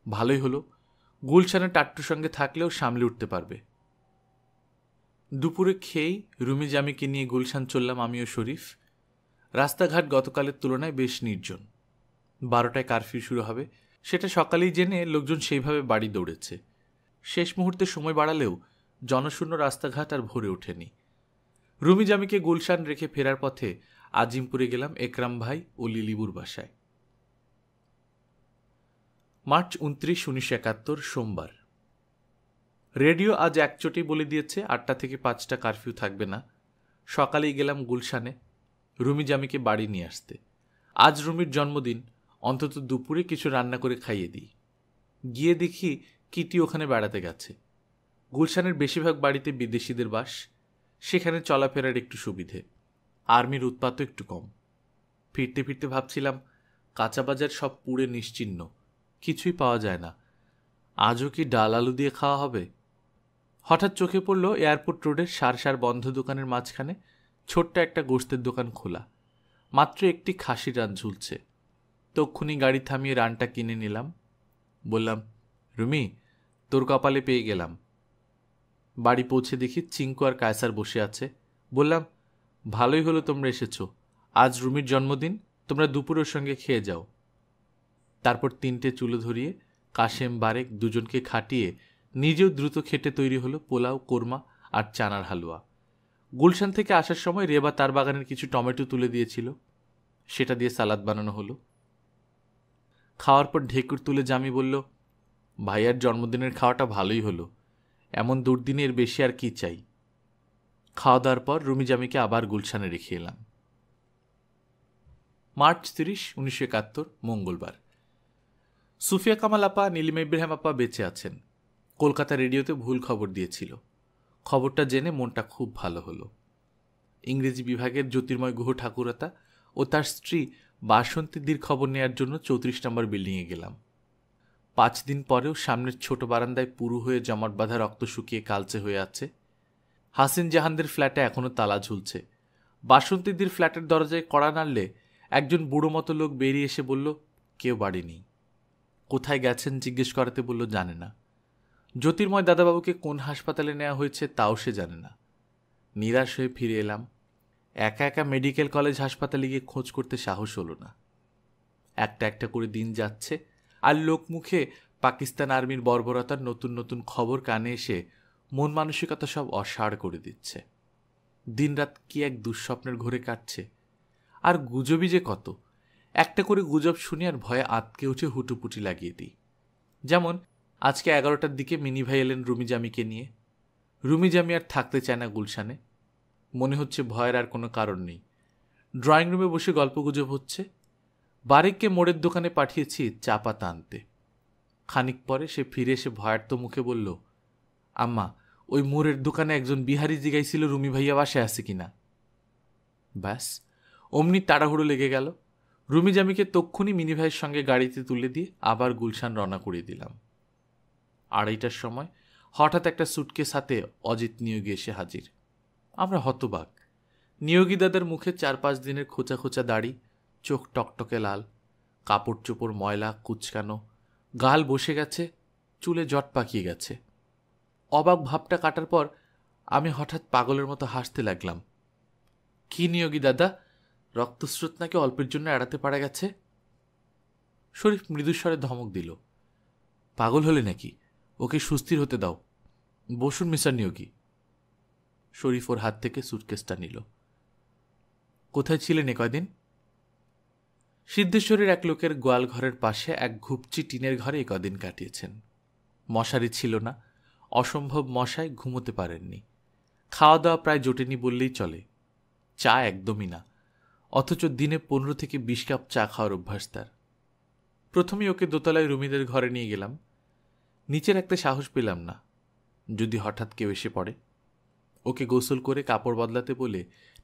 ভালোই হলো, গুলশানে টাট্টুর সঙ্গে থাকলেও সামলে উঠতে পারবে। দুপুরে খেয়েই রুমি জামিকে নিয়ে গুলশান চললাম আমি ও শরীফ। রাস্তাঘাট গতকালের তুলনায় বেশ নির্জন। 12টায় কারফিউ শুরু হবে, সেটা সকালেই জেনে লোকজন সেইভাবে বাড়ি দৌড়েছে। শেষ মুহূর্তে সময় বাড়ালেও জনশূন্য রাস্তাঘাট আর ভরে ওঠেনি। রুমি জামিকে গুলশান রেখে ফেরার পথে আজিমপুরে গেলাম একরাম ভাই ও লিলিবুর বাসায়। মার্চ 29, 1971 সোমবার। রেডিও আজ একচোটেই বলে দিয়েছে 8টা থেকে 5টা কারফিউ থাকবে না। সকালেই গেলাম গুলশানে রুমি জামিকে বাড়ি নিয়ে আসতে। আজ রুমির জন্মদিন, অন্তত দুপুরে কিছু রান্না করে খাইয়ে দিই। গিয়ে দেখি কিটি ওখানে বেড়াতে গেছে। গুলশানের বেশিরভাগ বাড়িতে বিদেশিদের বাস, সেখানে চলাফেরার একটু সুবিধে, আর্মির উৎপাতও একটু কম। ফিরতে ফিরতে ভাবছিলাম কাঁচা বাজার সব পুড়ে নিশ্চিহ্ন, কিছুই পাওয়া যায় না। আজও কি ডাল আলু দিয়ে খাওয়া হবে? হঠাৎ চোখে পড়ল এয়ারপোর্ট রোডের সার বন্ধ দোকানের মাঝখানে ছোট্ট একটা গোশতের দোকান খোলা, মাত্র একটি খাসির রান ঝুলছে। তক্ষুনি গাড়ি থামিয়ে রানটা কিনে নিলাম। বললাম, রুমি, তোর কপালে পেয়ে গেলাম। বাড়ি পৌঁছে দেখি চিঙ্কু আর কায়সার বসে আছে। বললাম, ভালোই হলো তোমরা এসেছো, আজ রুমির জন্মদিন, তোমরা দুপুরের সঙ্গে খেয়ে যাও। তারপর 3টে চুলো ধরিয়ে কাশেম বারেক দুজনকে খাটিয়ে নিজেও দ্রুত খেটে তৈরি হলো পোলাও, কোরমা আর চানার হালুয়া। গুলশান থেকে আসার সময় রেবা তার বাগানের কিছু টমেটো তুলে দিয়েছিল, সেটা দিয়ে সালাদ বানানো হলো। খাওয়ার পর ঢেকুর তুলে জামি বলল, ভাইয়ার জন্মদিনের খাওয়াটা ভালোই হলো, এমন দুর্দিনের বেশি আর কি চাই। খাওয়া দাওয়ার পর রুমি জামিকে আবার গুলশানে রেখে এলাম। মার্চ 30, 1971 মঙ্গলবার। সুফিয়া কামাল আপা, নীলিমা ইব্রাহিম আপা বেঁচে আছেন। কলকাতা রেডিওতে ভুল খবর দিয়েছিল, খবরটা জেনে মনটা খুব ভালো হলো। ইংরেজি বিভাগের জ্যোতির্ময় গুহ ঠাকুরতা ও তার স্ত্রী বাসন্তীদির খবর নেয়ার জন্য 34 নম্বর বিল্ডিংয়ে গেলাম। 5 দিন পরেও সামনের ছোট বারান্দায় পুরু হয়ে জমাট বাঁধা রক্ত শুকিয়ে কালচে হয়ে আছে। হাসিন জাহানদের ফ্ল্যাটে এখনও তালা ঝুলছে। বাসন্তীদির ফ্ল্যাটের দরজায় কড়া নাড়লে একজন বুড়ো মতো লোক বেরিয়ে এসে বলল, কেউ বাড়ি নেই। কোথায় গেছেন জিজ্ঞেস করাতে বলল জানে না। জ্যোতির্ময় দাদাবাবুকে কোন হাসপাতালে নেওয়া হয়েছে তাও সে জানে না। নিরাশ হয়ে ফিরে এলাম। একা একা মেডিকেল কলেজ হাসপাতালে গিয়ে খোঁজ করতে সাহস হলো না। একটা একটা করে দিন যাচ্ছে, আর লোকমুখে পাকিস্তান আর্মির বর্বরতার নতুন নতুন খবর কানে এসে মন মানসিকতা সব অসাড় করে দিচ্ছে। দিনরাত কি এক দুঃস্বপ্নের ঘোরে কাটছে। আর গুজবই যে কত, একটা করে গুজব শুনি আর ভয়ে আতকে উঠে হুটুপুটি লাগিয়ে দিই। যেমন আজকে 11টার দিকে মিনি ভাই এলেন রুমি জামিকে নিয়ে। রুমি জামি আর থাকতে চায় না গুলশানে, মনে হচ্ছে ভয়ের আর কোনো কারণ নেই। ড্রয়িং রুমে বসে গল্পগুজব হচ্ছে। বারেককে মোড়ের দোকানে পাঠিয়েছি চা পাতা আনতে। খানিক পরে সে ফিরে এসে ভয়ার্ত মুখে বলল, আম্মা, ওই মোড়ের দোকানে একজন বিহারি জিগাইছিল রুমি ভাইয়া বাসায় আছে কিনা। ব্যাস, অমনি তাড়াহুড়ো লেগে গেল। রুমি জামিকে তক্ষুনি মিনি ভাইয়ের সঙ্গে গাড়িতে তুলে দিয়ে আবার গুলশান রওনা করিয়ে দিলাম। 2:30টার সময় হঠাৎ একটা সুটকেস হাতে অজিত নিয়োগী এসে হাজির। আমরা হতবাক। নিয়োগী দাদার মুখে 4-5 দিনের খোঁচা খোঁচা দাড়ি, চোখ টকটকে লাল, কাপড় চোপড় ময়লা কুচকানো, গাল বসে গেছে, চুলে জট পাকিয়ে গেছে। অবাক ভাবটা কাটার পর আমি হঠাৎ পাগলের মতো হাসতে লাগলাম। কি নিয়োগী দাদা, রক্তস্রোত নাকি অল্পের জন্য এড়াতে পারা গেছে? শরীফ মৃদুস্বরে ধমক দিল, পাগল হলে নাকি? ওকে সুস্থির হতে দাও। বসুন মিস্টার নিয়োগী। শরীফ ওর হাত থেকে সুটকেসটা নিল। কোথায় ছিলেন এ কয়দিন? সিদ্ধেশ্বরের এক লোকের গোয়াল ঘরের পাশে এক ঘুপচি টিনের ঘরে এ কদিন কাটিয়েছেন। মশারি ছিল না, অসম্ভব মশায় ঘুমোতে পারেননি। খাওয়া দাওয়া প্রায় জোটেনি বললেই চলে। চা একদমই না, অথচ দিনে 15 থেকে 20 কাপ চা খাওয়ার অভ্যাস তার। প্রথমেই ওকে দোতলায় রুমিদের ঘরে নিয়ে গেলাম। নিচে রাখতে সাহস পেলাম না, যদি হঠাৎ কেউ এসে পড়ে। ওকে গোসল করে কাপড় বদলাতে বলে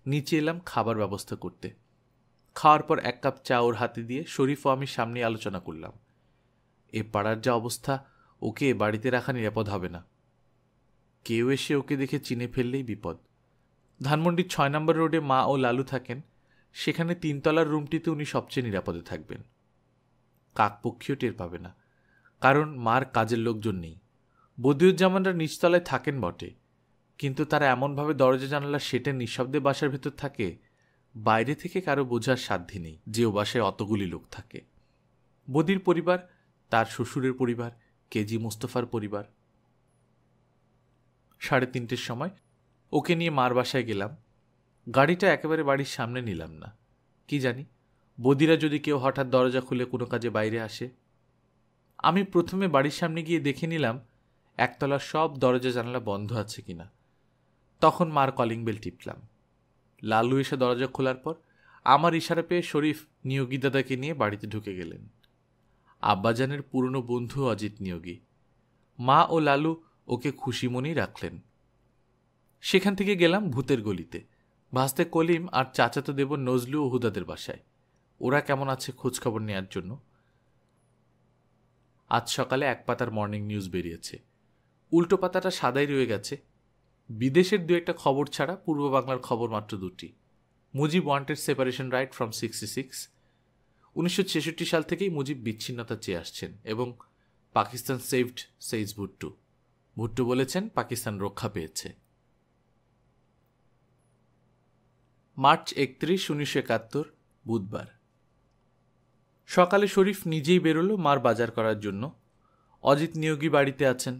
নিচে এলাম খাবার ব্যবস্থা করতে। খাওয়ার পর 1 কাপ চা ওর হাতে দিয়ে শরীফ ও আমি সামনে আলোচনা করলাম। এ পাড়ার যা অবস্থা, ওকে বাড়িতে রাখা নিরাপদ হবে না। কেউ এসে ওকে দেখে চিনে ফেললেই বিপদ। ধানমন্ডির 6 নম্বর রোডে মা ও লালু থাকেন, সেখানে 3 তলার রুমটিতে উনি সবচেয়ে নিরাপদে থাকবেন। কাকপক্ষীও টের পাবে না, কারণ মার কাজের লোকজন নেই। বদিউজ্জামানরা নিচতলায় থাকেন বটে, কিন্তু তারা এমনভাবে দরজা জানালা সেটে নিঃশব্দে বাসার ভেতর থাকে, বাইরে থেকে কারো বোঝার সাধ্যি নেই যে ও বাসায় অতগুলি লোক থাকে। বদির পরিবার, তার শ্বশুরের পরিবার, কেজি মোস্তফার পরিবার। 3:30টার সময় ওকে নিয়ে মার বাসায় গেলাম। গাড়িটা একেবারে বাড়ির সামনে নিলাম না, কি জানি বদিরা যদি কেউ হঠাৎ দরজা খুলে কোনো কাজে বাইরে আসে। আমি প্রথমে বাড়ির সামনে গিয়ে দেখে নিলাম একতলার সব দরজা জানালা বন্ধ আছে কিনা। তখন মার কলিং বেল টিপলাম। লালু এসে দরজা খোলার পর আমার ইশারা পেয়ে শরীফ নিয়োগী দাদাকে নিয়ে বাড়িতে ঢুকে গেলেন। আব্বাজানের পুরনো বন্ধু অজিত নিয়োগী। মা ও লালু ওকে খুশি মনেই রাখলেন। সেখান থেকে গেলাম ভূতের গলিতে, ভাসতে কলিম আর চাচাতো দেব নজলু ও হুদাদের বাসায়। ওরা কেমন আছে খোঁজখবর নেওয়ার জন্য। আজ সকালে 1 পাতার মর্নিং নিউজ বেরিয়েছে। উল্টো পাতাটা সাদাই রয়ে গেছে। বিদেশের 2-1টা খবর ছাড়া পূর্ব বাংলার খবর মাত্র 2টি। Mujib wanted separation right from 66। 1966 সাল থেকেই মুজিব বিচ্ছিন্নতা চেয়ে আসছেন এবং পাকিস্তান সেভড, সেইজ ভুট্টো। ভুট্টো বলেছেন পাকিস্তান রক্ষা পেয়েছে। মার্চ 31, 1971 বুধবার। সকালে শরীফ নিজেই বেরোলো মার বাজার করার জন্য। অজিত নিয়োগী বাড়িতে আছেন,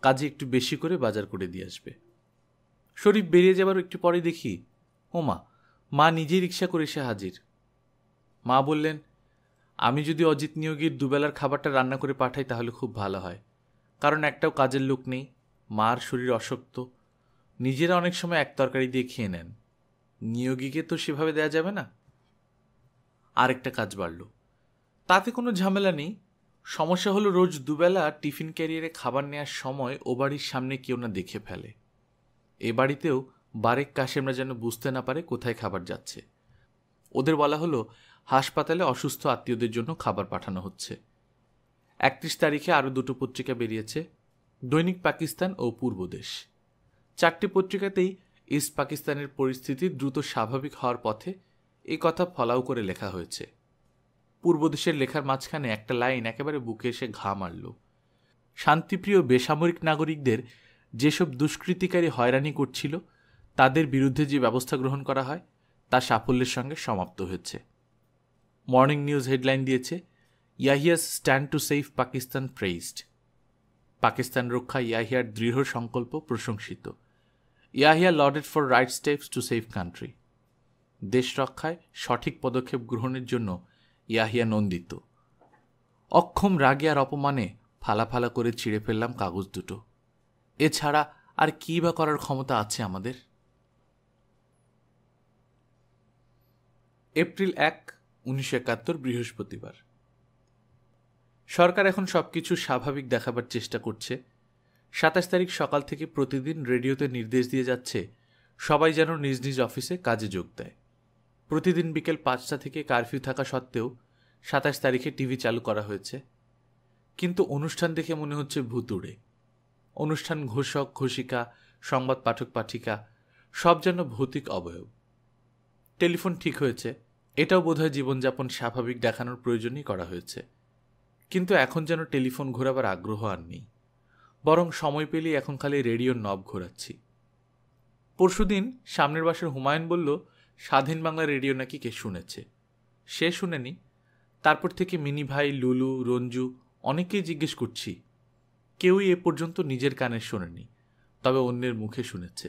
কাজে একটু বেশি করে বাজার করে দিয়ে আসবে। শরীফ বেরিয়ে যাবার একটু পরে দেখি ওমা, মা নিজেই রিক্সা করে এসে হাজির। মা বললেন, আমি যদি অজিত নিয়োগীর দুবেলার খাবারটা রান্না করে পাঠাই তাহলে খুব ভালো হয়, কারণ একটাও কাজের লোক নেই, মার শরীর অশক্ত, নিজেরা অনেক সময় এক তরকারি দিয়ে খেয়ে নেন, নিয়োগীকে তো সেভাবে দেয়া যাবে না। আরেকটা কাজ বাড়ল, তাতে কোনো ঝামেলা নেই। সমস্যা হলো রোজ দুবেলা টিফিন ক্যারিয়ারে খাবার নেওয়ার সময় ও বাড়ির সামনে কেউ না দেখে ফেলে। এ বাড়িতেও বারেক কাশেমরা যেন বুঝতে না পারে কোথায় খাবার যাচ্ছে। ওদের বলা হলো হাসপাতালে অসুস্থ আত্মীয়দের জন্য খাবার পাঠানো হচ্ছে। 31 তারিখে আরও 2টো পত্রিকা বেরিয়েছে, দৈনিক পাকিস্তান ও পূর্বদেশ। 4টে পত্রিকাতেই ইস্ট পাকিস্তানের পরিস্থিতি দ্রুত স্বাভাবিক হওয়ার পথে এ কথা ফলাও করে লেখা হয়েছে। পূর্বদেশের লেখার মাঝখানে একটা লাইন একেবারে বুকে এসে ঘা মারল। শান্তিপ্রিয় বেসামরিক নাগরিকদের যেসব দুষ্কৃতিকারী হয়রানি করছিল তাদের বিরুদ্ধে যে ব্যবস্থা গ্রহণ করা হয় তা সাফল্যের সঙ্গে সমাপ্ত হয়েছে। মর্নিং নিউজ হেডলাইন দিয়েছে, Yahya's stand to save Pakistan praised. Pakistan রক্ষা ইয়াহিয়ার দৃঢ় সংকল্প প্রশংসিত। Yahya lauded for right steps to save country. দেশ রক্ষায় সঠিক পদক্ষেপ গ্রহণের জন্য ইয়াহিয়া নন্দিত। অক্ষম রাগে আর অপমানে ফালা ফালা করে ছিঁড়ে ফেললাম কাগজ দুটো। এছাড়া আর কী বা করার ক্ষমতা আছে আমাদের? এপ্রিল 1, 1971 বৃহস্পতিবার। সরকার এখন সবকিছু স্বাভাবিক দেখাবার চেষ্টা করছে। 27 তারিখ সকাল থেকে প্রতিদিন রেডিওতে নির্দেশ দিয়ে যাচ্ছে সবাই যেন নিজ নিজ অফিসে কাজে যোগ দেয়। প্রতিদিন বিকেল 5টা থেকে কারফিউ থাকা সত্ত্বেও 27 তারিখে টিভি চালু করা হয়েছে। কিন্তু অনুষ্ঠান দেখে মনে হচ্ছে ভুতুড়ে। অনুষ্ঠান, ঘোষক ঘোষিকা, সংবাদ পাঠক পাঠিকা সব যেন ভৌতিক অবয়ব। টেলিফোন ঠিক হয়েছে, এটাও বোধহয় জীবনযাপন স্বাভাবিক দেখানোর প্রয়োজনই করা হয়েছে। কিন্তু এখন যেন টেলিফোন ঘোরাবার আগ্রহ আর নেই, বরং সময় পেলেই এখন খালি রেডিওর নব ঘোরাচ্ছি। পরশুদিন সামনের বাসার হুমায়ুন বলল স্বাধীন বাংলা রেডিও নাকি কে শুনেছে। সে শুনেনি। তারপর থেকে মিনি ভাই, লুলু, রঞ্জু অনেকেই জিজ্ঞেস করছি, কেউই এ পর্যন্ত নিজের কানে শোনেনি, তবে অন্যের মুখে শুনেছে।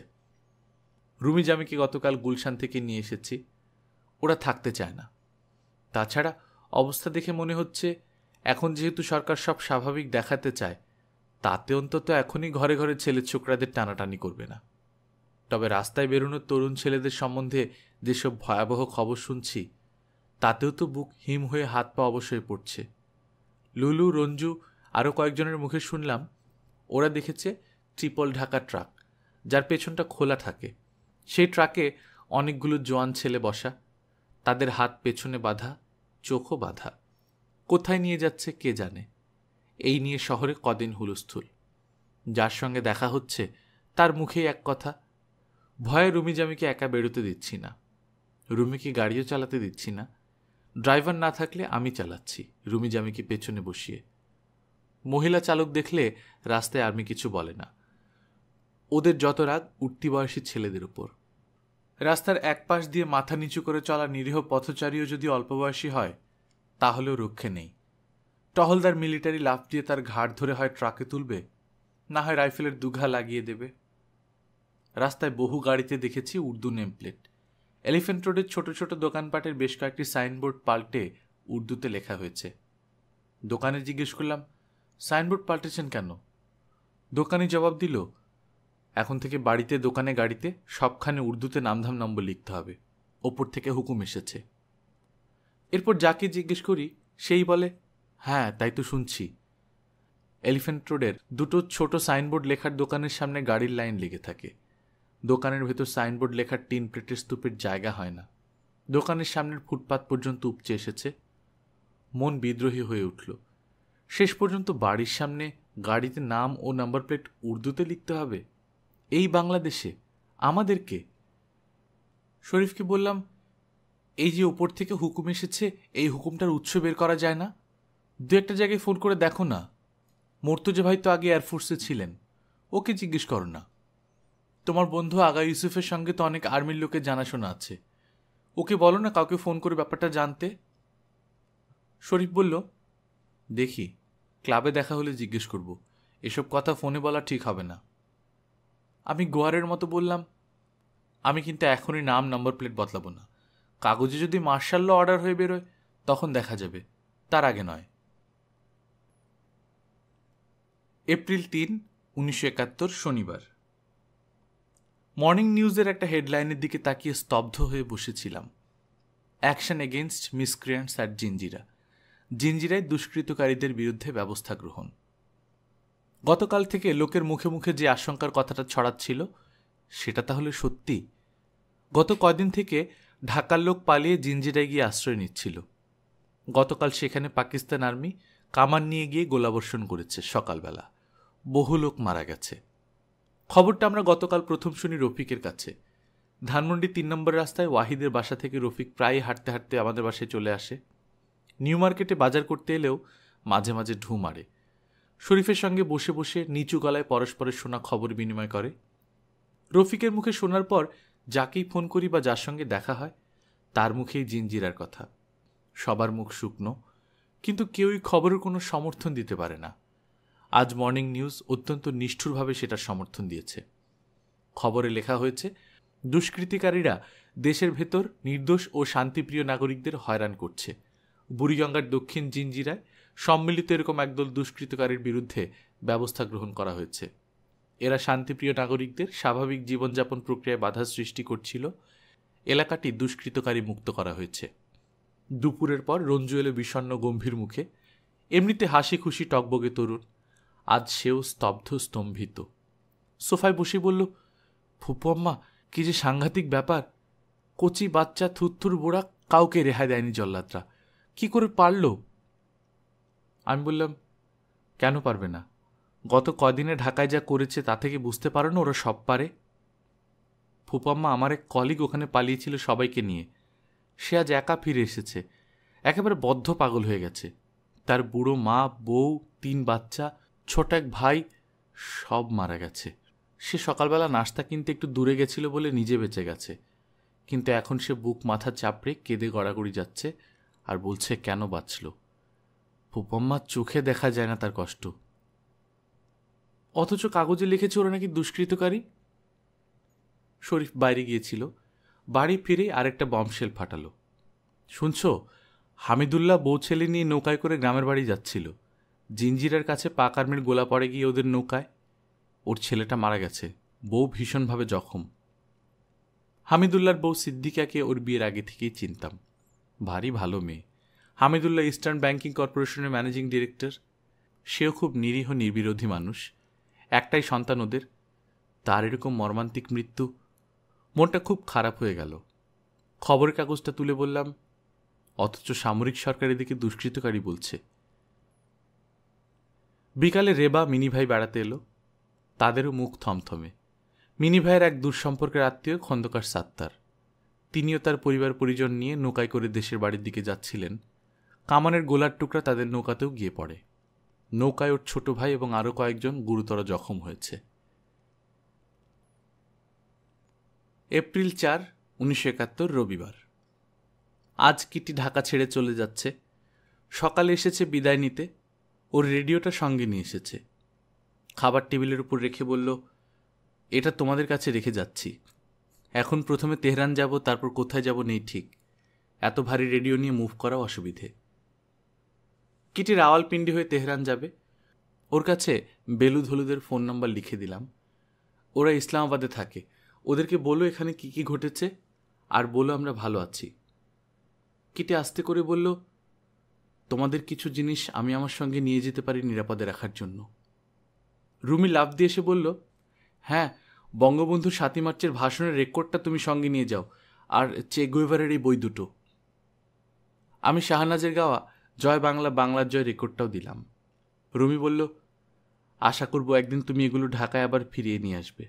রুমি জামিকে গতকাল গুলশান থেকে নিয়ে এসেছি, ওরা থাকতে চায় না। তাছাড়া অবস্থা দেখে মনে হচ্ছে এখন যেহেতু সরকার সব স্বাভাবিক দেখাতে চায়, তাতে অন্তত এখনই ঘরে ঘরে ছেলে ছোকরাদের টানাটানি করবে না। তবে রাস্তায় বেরোনোর তরুণ ছেলেদের সম্বন্ধে যেসব ভয়াবহ খবর শুনছি, তাতেও তো বুক হিম হয়ে হাত পা অবশ্যই পড়ছে। লুলু, রঞ্জু আরও কয়েকজনের মুখে শুনলাম ওরা দেখেছে ট্রিপল ঢাকা ট্রাক, যার পেছনটা খোলা থাকে। সেই ট্রাকে অনেকগুলো জোয়ান ছেলে বসা, তাদের হাত পেছনে বাঁধা, চোখও বাঁধা। কোথায় নিয়ে যাচ্ছে কে জানে। এই নিয়ে শহরে কদিন হুলস্থুল। যার সঙ্গে দেখা হচ্ছে তার মুখেই এক কথা, ভয়ে রুমিজামিকে একা বেরোতে দিচ্ছি না, রুমিকে গাড়িও চালাতে দিচ্ছি না। ড্রাইভার না থাকলে আমি চালাচ্ছি, রুমিজামিকে পেছনে বসিয়ে। মহিলা চালক দেখলে রাস্তায় আর্মি কিছু বলে না, ওদের যত রাগ উঠতি বয়সী ছেলেদের উপর। রাস্তার এক পাশ দিয়ে মাথা নিচু করে চলা নিরীহ পথচারীও যদি অল্পবয়সী হয় তাহলেও রক্ষে নেই। টহলদার মিলিটারি লাফ দিয়ে তার ঘাড় ধরে হয় ট্রাকে তুলবে, না হয় রাইফেলের দুঘা লাগিয়ে দেবে। রাস্তায় বহু গাড়িতে দেখেছি উর্দু নেমপ্লেট। এলিফ্যান্ট রোডের ছোট ছোট দোকানপাটের বেশ কয়েকটি সাইনবোর্ড পাল্টে উর্দুতে লেখা হয়েছে। দোকানে জিজ্ঞেস করলাম, সাইনবোর্ড পাল্টেছেন কেন? দোকানি জবাব দিল, এখন থেকে বাড়িতে দোকানে গাড়িতে সবখানে উর্দুতে নামধাম নম্বর লিখতে হবে, ওপর থেকে হুকুম এসেছে। এরপর যাকে জিজ্ঞেস করি সেই বলে, হ্যাঁ তাই তো শুনছি। এলিফ্যান্ট রোডের দুটো ছোট সাইনবোর্ড লেখার দোকানের সামনে গাড়ির লাইন লেগে থাকে। দোকানের ভেতর সাইনবোর্ড লেখার টিন প্লেটের স্তূপের জায়গা হয় না। দোকানের সামনের ফুটপাত পর্যন্ত উপচে এসেছে। মন বিদ্রোহী হয়ে উঠল। শেষ পর্যন্ত বাড়ির সামনে গাড়িতে নাম ও নাম্বার প্লেট উর্দুতে লিখতে হবে? এই বাংলাদেশে আমাদেরকে? শরীফকে বললাম, এই যে ওপর থেকে হুকুম এসেছে, এই হুকুমটার উৎস বের করা যায় না? দু একটা জায়গায় ফোন করে দেখো না। মর্তুজা ভাই তো আগে এয়ারফোর্সে ছিলেন, ওকে জিজ্ঞেস করো না। তোমার বন্ধু আগা ইউসুফের সঙ্গে তো অনেক আর্মির লোকের জানাশোনা আছে, ওকে বলো না কাউকে ফোন করে ব্যাপারটা জানতে। শরীফ বলল, দেখি, ক্লাবে দেখা হলে জিজ্ঞেস করব, এসব কথা ফোনে বলা ঠিক হবে না। আমি গোয়ারের মতো বললাম, আমি কিন্তু এখনই নাম নম্বর প্লেট বদলাবো না। কাগজে যদি মার্শাল ল অর্ডার হয়ে বেরোয় তখন দেখা যাবে, তার আগে নয়। এপ্রিল 3, 1971 শনিবার। মর্নিং নিউজের একটা হেডলাইনের দিকে তাকিয়ে স্তব্ধ হয়ে বসেছিলাম। Action against miscreants at Jinjira, জিঞ্জিরায় দুষ্কৃতকারীদের বিরুদ্ধে ব্যবস্থা গ্রহণ। গতকাল থেকে লোকের মুখে মুখে যে আশঙ্কার কথাটা ছড়াচ্ছিল সেটা তাহলে সত্যি? গত কদিন থেকে ঢাকার লোক পালিয়ে জিঞ্জিরায় গিয়ে আশ্রয় নিচ্ছিল। গতকাল সেখানে পাকিস্তান আর্মি কামান নিয়ে গিয়ে গোলাবর্ষণ করেছে সকালবেলা। বহু লোক মারা গেছে। খবরটা আমরা গতকাল প্রথম শুনি রফিকের কাছে। ধানমন্ডি 3 নম্বর রাস্তায় ওয়াহিদের বাসা থেকে রফিক প্রায় হাঁটতে হাঁটতে আমাদের বাসায় চলে আসে। নিউ মার্কেটে বাজার করতে এলেও মাঝে মাঝে ঢু মারে। শরীফের সঙ্গে বসে বসে নিচু গলায় পরস্পরের শোনা খবর বিনিময় করে। রফিকের মুখে শোনার পর যাকেই ফোন করি বা যার সঙ্গে দেখা হয় তার মুখেই জিঞ্জিরার কথা। সবার মুখ শুকনো, কিন্তু কেউই খবরের কোনো সমর্থন দিতে পারে না। আজ মর্নিং নিউজ অত্যন্ত নিষ্ঠুরভাবে সেটার সমর্থন দিয়েছে। খবরে লেখা হয়েছে, দুষ্কৃতিকারীরা দেশের ভেতর নির্দোষ ও শান্তিপ্রিয় নাগরিকদের হয়রান করছে। বুড়িগঙ্গার দক্ষিণ জিঞ্জিরায় সম্মিলিত এরকম একদল দুষ্কৃতকারীর বিরুদ্ধে ব্যবস্থা গ্রহণ করা হয়েছে। এরা শান্তিপ্রিয় নাগরিকদের স্বাভাবিক জীবনযাপন প্রক্রিয়ায় বাধা সৃষ্টি করছিল। এলাকাটি দুষ্কৃতকারী মুক্ত করা হয়েছে। দুপুরের পর রঞ্জু এলো বিষণ্ণ গম্ভীর মুখে। এমনিতে হাসি খুশি টকবগে তরুণ, আজ সেও স্তব্ধ স্তম্ভিত। সোফায় বসে বলল, ফুপু আম্মা, কি যে সাংঘাতিক ব্যাপার! কচি বাচ্চা থুরথুর বুড়া কাউকে রেহাই দেয়নি জল্লাদরা। কি করে পারল? আমি বললাম, কেন পারবে না? গত কদিনে ঢাকায় যা করেছে তা থেকে বুঝতে পারো না ওরা সব পারে? ফুপাম্মা, আমার এক কলিগ ওখানে পালিয়েছিল সবাইকে নিয়ে। সে আজ একা ফিরে এসেছে, একেবারে বদ্ধ পাগল হয়ে গেছে। তার বুড়ো মা, বউ, 3 বাচ্চা, ছোট এক ভাই, সব মারা গেছে। সে সকালবেলা নাস্তা কিনতে একটু দূরে গেছিল বলে নিজে বেঁচে গেছে, কিন্তু এখন সে বুক মাথা চাপড়ে কেঁদে গড়াগড়ি যাচ্ছে আর বলছে কেন বাঁচল। ফুপাম্মার চোখে দেখা যায় না তার কষ্ট। অথচ কাগজে লিখেছে ওরা নাকি দুষ্কৃতকারী। শরীফ বাইরে গিয়েছিল, বাড়ি ফিরে আরেকটা বম্বশেল ফাটালো। শুনছ, হামিদুল্লাহ বউ ছেলে নিয়ে নৌকায় করে গ্রামের বাড়ি যাচ্ছিল। জিঞ্জিরার কাছে পাক আর্মির গোলা পড়ে গিয়ে ওদের নৌকায়। ওর ছেলেটা মারা গেছে, বউ ভীষণভাবে জখম। হামিদুল্লাহর বউ সিদ্দিকাকে ওর বিয়ের আগে থেকেই চিনতাম, ভারী ভালো মেয়ে। হামিদুল্লাহ ইস্টার্ন ব্যাংকিং কর্পোরেশনের ম্যানেজিং ডিরেক্টর। সেও খুব নিরীহ নির্বিরোধী মানুষ, একটাই সন্তান ওদের। তার এরকম মর্মান্তিক মৃত্যু, মনটা খুব খারাপ হয়ে গেল। খবরের কাগজটা তুলে বললাম, অথচ সামরিক সরকার এদিকে দুষ্কৃতকারী বলছে। বিকালে রেবা মিনি ভাই বেড়াতে এলো, তাদেরও মুখ থমথমে। মিনি ভাইয়ের এক দূরসম্পর্কের আত্মীয় খন্দকার সাত্তার, তিনিও তার পরিবার পরিজন নিয়ে নৌকায় করে দেশের বাড়ির দিকে যাচ্ছিলেন। কামানের গোলার টুকরা তাদের নৌকাতেও গিয়ে পড়ে। নৌকায় ওর ছোট ভাই এবং আরও কয়েকজন গুরুতর জখম হয়েছে। এপ্রিল 4, 1971 রবিবার। আজ কিটি ঢাকা ছেড়ে চলে যাচ্ছে। সকালে এসেছে বিদায় নিতে, ওর রেডিওটা সঙ্গে নিয়ে এসেছে। খাবার টেবিলের উপর রেখে বলল, এটা তোমাদের কাছে রেখে যাচ্ছি। এখন প্রথমে তেহরান যাব, তারপর কোথায় যাব নেই ঠিক। এত ভারী রেডিও নিয়ে মুভ করাও অসুবিধে। কিটি রাওয়ালপিন্ডি হয়ে তেহরান যাবে। ওর কাছে বেলুদ হলুদের ফোন নাম্বার লিখে দিলাম। ওরা ইসলামাবাদে থাকে। ওদেরকে বলো এখানে কি কি ঘটেছে, আর বলো আমরা ভালো আছি। কিটি আস্তে করে বলল, তোমাদের কিছু জিনিস আমি আমার সঙ্গে নিয়ে যেতে পারি নিরাপদে রাখার জন্য। রুমি লাফ দিয়ে এসে বলল, হ্যাঁ, বঙ্গবন্ধু 7ই মার্চের ভাষণের রেকর্ডটা তুমি সঙ্গে নিয়ে যাও, আর চে গুয়েভারের এই বই দুটো। আমি শাহনাজের গাওয়া জয় বাংলা বাংলার জয় রেকর্ডটাও দিলাম। রুমি বলল, আশা করব একদিন তুমি এগুলো ঢাকায় আবার ফিরিয়ে নিয়ে আসবে।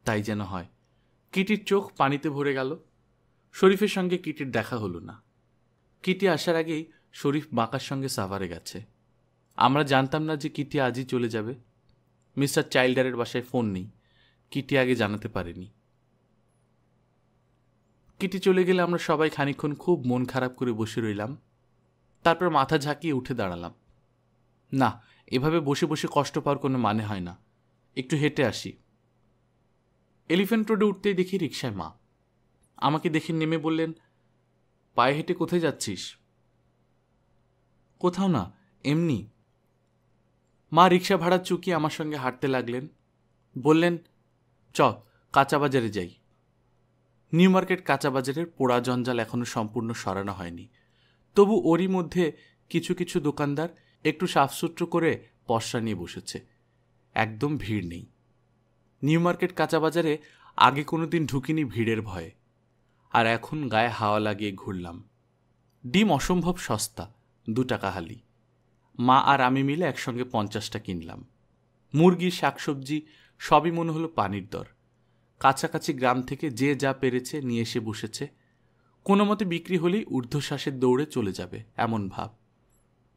তাই যেন হয়। কিটির চোখ পানিতে ভরে গেল। শরীফের সঙ্গে কিটির দেখা হলো না। কিটি আসার আগেই শরীফ বাঁকার সঙ্গে সাভারে গেছে। আমরা জানতাম না যে কিটি আজই চলে যাবে। মিস্টার চাইল্ডারের বাসায় ফোন নেই, কিটি আগে জানাতে পারেনি। কিটি চলে গেলে আমরা সবাই খানিকক্ষণ খুব মন খারাপ করে বসে রইলাম। তারপর মাথা ঝাঁকিয়ে উঠে দাঁড়ালাম। না, এভাবে বসে বসে কষ্ট পাওয়ার কোনো মানে হয় না, একটু হেঁটে আসি। এলিফ্যান্ট রোডে উঠতেই দেখি রিকশায় মা। আমাকে দেখে নেমে বললেন, পায়ে হেঁটে কোথায় যাচ্ছিস? কোথাও না, এমনি। মা রিকশা ভাড়া চুকিয়ে আমার সঙ্গে হাঁটতে লাগলেন। বললেন, চ কাঁচা বাজারে যাই। নিউ মার্কেট কাঁচা বাজারের পোড়া জঞ্জাল এখনো সম্পূর্ণ সরানো হয়নি, তবু ওরই মধ্যে কিছু কিছু দোকানদার একটু সাফসুতরো করে পসরা নিয়ে বসেছে। একদম ভিড় নেই। নিউ মার্কেট কাঁচা বাজারে আগে কোনো দিন ঢুকিনি ভিড়ের ভয়ে, আর এখন গায়ে হাওয়া লাগিয়ে ঘুরলাম। ডিম অসম্ভব সস্তা, 2 টাকা হালি। মা আর আমি মিলে একসঙ্গে 50টা কিনলাম। মুরগি, শাকসবজি সবই মনে হলো পানির দর। কাছাকাছি গ্রাম থেকে যে যা পেরেছে নিয়ে এসে বসেছে। কোনো মতে বিক্রি হলেই ঊর্ধ্বশ্বাসের দৌড়ে চলে যাবে এমন ভাব।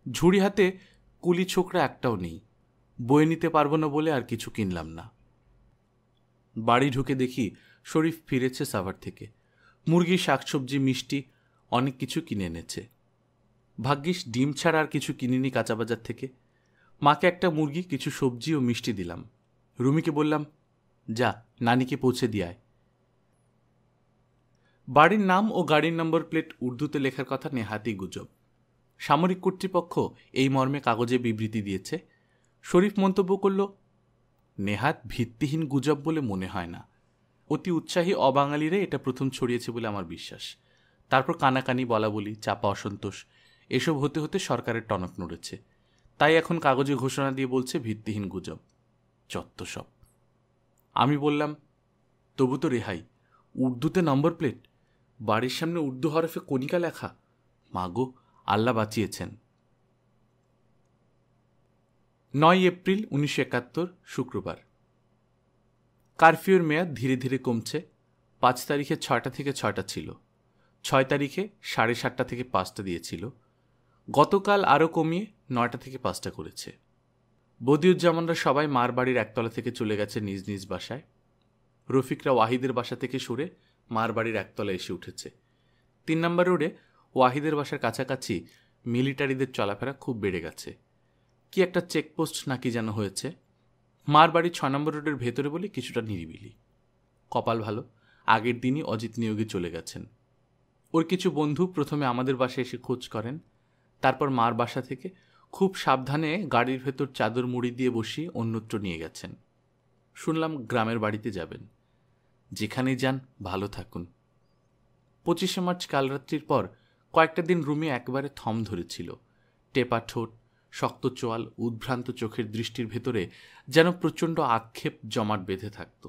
ঝুড়ি হাতে কুলি ছোকরা একটাও নেই। বয়ে নিতে পারবো না বলে আর কিছু কিনলাম না। বাড়ি ঢুকে দেখি শরীফ ফিরেছে সাভার থেকে। মুরগি, শাকসবজি, মিষ্টি অনেক কিছু কিনে এনেছে। ভাগ্যিস ডিম ছাড়া আর কিছু কিনিনি কাঁচা বাজার থেকে। মাকে একটা মুরগি, কিছু সবজি ও মিষ্টি দিলাম। রুমিকে বললাম, যা নানিকে পৌঁছে দিয়ে আয়। বাড়ির নাম ও গাড়ির নম্বর প্লেট উর্দুতে লেখার কথা নেহাতি গুজব। সামরিক কর্তৃপক্ষ এই মর্মে কাগজে বিবৃতি দিয়েছে। শরীফ মন্তব্য করল, নেহাত ভিত্তিহীন গুজব বলে মনে হয় না। অতি উৎসাহী অবাঙালিরা এটা প্রথম ছড়িয়েছে বলে আমার বিশ্বাস। তারপর কানাকানি, বলা বলি, চাপা অসন্তোষ এসব হতে হতে সরকারের টনক নড়েছে। তাই এখন কাগজে ঘোষণা দিয়ে বলছে ভিত্তিহীন গুজব। চত্ব সব। আমি বললাম, তবু তো রেহাই। উর্দুতে নম্বর প্লেট, বাড়ির সামনে উর্দু হরফে কণিকা লেখা। মাগো, আল্লাহ বাঁচিয়েছেন। 9 এপ্রিল 1971 শুক্রবার। কারফিউর মেয়াদ ধীরে ধীরে কমছে। 5 তারিখে 6টা থেকে 6টা ছিল। 6 তারিখে 7:30টা থেকে 5টা দিয়েছিল। গতকাল আরও কমিয়ে 9টা থেকে 5টা করেছে। বদিউজ্জামানরা সবাই মার বাড়ির একতলা থেকে চলে গেছে নিজ নিজ বাসায়। রফিকরা ওয়াহিদের বাসা থেকে সরে মার বাড়ির একতলায় এসে উঠেছে। 3 নম্বর রোডে ওয়াহিদের বাসার কাছাকাছি মিলিটারিদের চলাফেরা খুব বেড়ে গেছে। কি একটা চেকপোস্ট নাকি যেন হয়েছে। মার বাড়ি 6 নম্বর রোডের ভেতরে বলে কিছুটা নিরিবিলি। কপাল ভালো, আগের দিনই অজিত নিয়োগে চলে গেছেন। ওর কিছু বন্ধু প্রথমে আমাদের বাসায় এসে খোঁজ করেন, তারপর মার বাসা থেকে খুব সাবধানে গাড়ির ভেতর চাদর মুড়ি দিয়ে বসিয়ে অন্যত্র নিয়ে গেছেন। শুনলাম গ্রামের বাড়িতে যাবেন। যেখানেই যান ভালো থাকুন। 25শে মার্চ কাল রাত্রির পর কয়েকটা দিন রুমি একবারে থম ধরেছিল। টেপা ঠোঁট, শক্ত চোয়াল, উদ্ভ্রান্ত চোখের দৃষ্টির ভেতরে যেন প্রচণ্ড আক্ষেপ জমাট বেঁধে থাকত।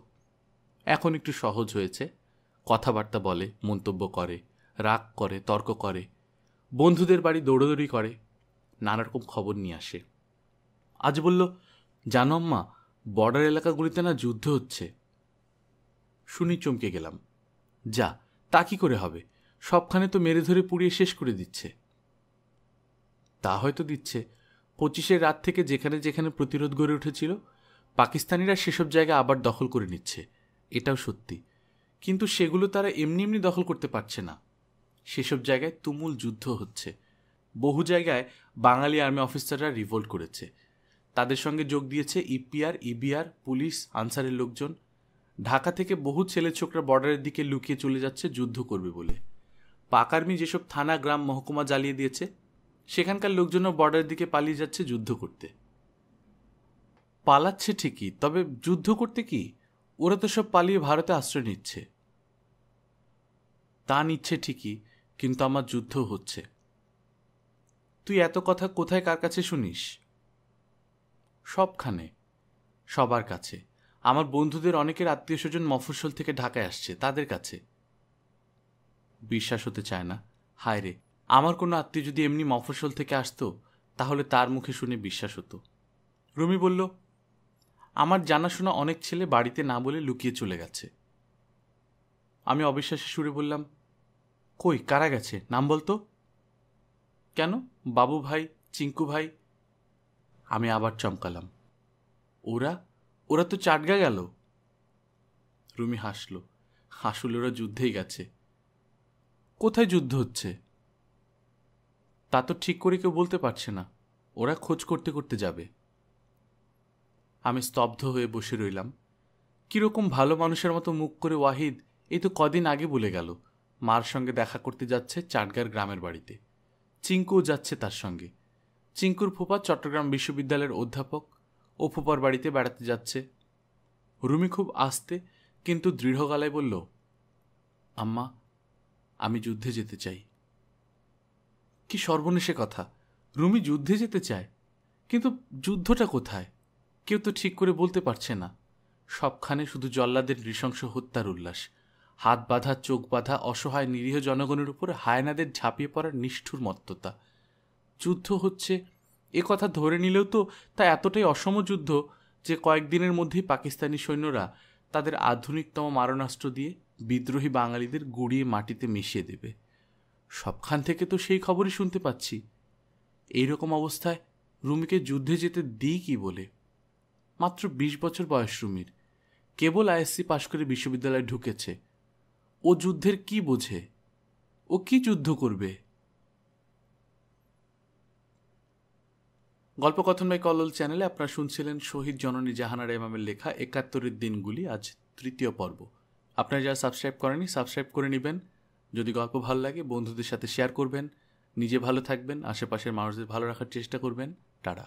এখন একটু সহজ হয়েছে, কথাবার্তা বলে, মন্তব্য করে, রাগ করে, তর্ক করে, বন্ধুদের বাড়ি দৌড়দৌড়ি করে, নানা রকম খবর নিয়ে আসে। আজ বলল, জানো আম্মা, বর্ডার এলাকাগুলিতে না যুদ্ধ হচ্ছে। শুনি চমকে গেলাম। যা, তা কি করে হবে? সবখানে তো মেরে ধরে পুড়িয়ে শেষ করে দিচ্ছে। তা হয়তো দিচ্ছে। 25-এর রাত থেকে যেখানে যেখানে প্রতিরোধ গড়ে উঠেছিল, পাকিস্তানিরা সেসব জায়গা আবার দখল করে নিচ্ছে, এটাও সত্যি। কিন্তু সেগুলো তারা এমনি এমনি দখল করতে পারছে না। সেসব জায়গায় তুমুল যুদ্ধ হচ্ছে। বহু জায়গায় বাঙালি আর্মি অফিসাররা রিভোল্ট করেছে। তাদের সঙ্গে যোগ দিয়েছে ইপিআর, ইবিআর, পুলিশ, আনসারের লোকজন। ঢাকা থেকে বহু ছেলে ছোকরা বর্ডারের দিকে লুকিয়ে চলে যাচ্ছে যুদ্ধ করবে বলে। পাক আর্মি যেসব থানা, গ্রাম, মহকুমা জ্বালিয়ে দিয়েছে, সেখানকার লোকজনও বর্ডারের দিকে পালিয়ে যাচ্ছে যুদ্ধ করতে। পালাচ্ছে ঠিকই, তবে যুদ্ধ করতে কি? ওরা তো সব পালিয়ে ভারতে আশ্রয় নিচ্ছে। তা নিচ্ছে ঠিকই, কিন্তু আমার যুদ্ধ হচ্ছে। তুই এত কথা কোথায়, কার কাছে শুনিস? সবখানে, সবার কাছে। আমার বন্ধুদের অনেকের আত্মীয় স্বজন মফস্বল থেকে ঢাকায় আসছে, তাদের কাছে। বিশ্বাস হতে চায় না। হায় রে, আমার কোনো আত্মীয় যদি এমনি মফস্বল থেকে আসতো, তাহলে তার মুখে শুনে বিশ্বাস হতো। রুমি বলল, আমার জানাশোনা অনেক ছেলে বাড়িতে না বলে লুকিয়ে চলে গেছে। আমি অবিশ্বাসী সুরে বললাম, কই, কারা গেছে? নাম বলতো। কেন? বাবু ভাই, চিঙ্কু ভাই। আমি আবার চমকালাম। ওরা ওরা তো চাটগা গেল। রুমি হাসল। আসলে ওরা যুদ্ধেই গেছে। কোথায় যুদ্ধ হচ্ছে তা তো ঠিক করে কেউ বলতে পারছে না। ওরা খোঁজ করতে করতে যাবে। আমি স্তব্ধ হয়ে বসে রইলাম। কিরকম ভালো মানুষের মতো মুখ করে ওয়াহিদ এই তো কদিন আগে বলে গেল মার সঙ্গে দেখা করতে যাচ্ছে চাটগার গ্রামের বাড়িতে। চিঙ্কুও যাচ্ছে তার সঙ্গে। চিঙ্কুর ফুপা চট্টগ্রাম বিশ্ববিদ্যালয়ের অধ্যাপক, ও ফুপার বাড়িতে বেড়াতে যাচ্ছে। রুমি খুব আস্তে কিন্তু দৃঢ় গলায় বলল, আম্মা, আমি যুদ্ধে যেতে চাই। কি সর্বনেশে কথা! রুমি যুদ্ধে যেতে চায়, কিন্তু যুদ্ধটা কোথায়? কেউ তো ঠিক করে বলতে পারছে না। সবখানে শুধু জল্লাদের নৃশংস হত্যার উল্লাস, হাত বাঁধা, চোখ বাঁধা অসহায় নিরীহ জনগণের উপর হায়নাদের ঝাঁপিয়ে পড়ার নিষ্ঠুর মত্ততা। যুদ্ধ হচ্ছে এ কথা ধরে নিলেও তো তা এতটাই অসম যুদ্ধ যে কয়েকদিনের মধ্যেই পাকিস্তানি সৈন্যরা তাদের আধুনিকতম মারণাস্ত্র দিয়ে বিদ্রোহী বাঙালিদের গুঁড়িয়ে মাটিতে মিশিয়ে দেবে। সবখান থেকে তো সেই খবরই শুনতে পাচ্ছি। এইরকম অবস্থায় রুমিকে যুদ্ধে যেতে দিই কি বলে? মাত্র 20 বছর বয়স রুমির, কেবল আইএসসি পাশ করে বিশ্ববিদ্যালয়ে ঢুকেছে। ও যুদ্ধের কি বোঝে? ও কি যুদ্ধ করবে? গল্পকথন বাই কল্লোল চ্যানেলে আপনারা শুনছিলেন শহীদ জননী জাহানারা ইমামের লেখা 71 দিনগুলি, আজ 3য় পর্ব। আপনারা যারা সাবস্ক্রাইব করেনি, সাবস্ক্রাইব করে নেবেন। যদি গল্প ভালো লাগে বন্ধুদের সাথে শেয়ার করবেন। নিজে ভালো থাকবেন, আশেপাশের মানুষদের ভালো রাখার চেষ্টা করবেন। টাটা।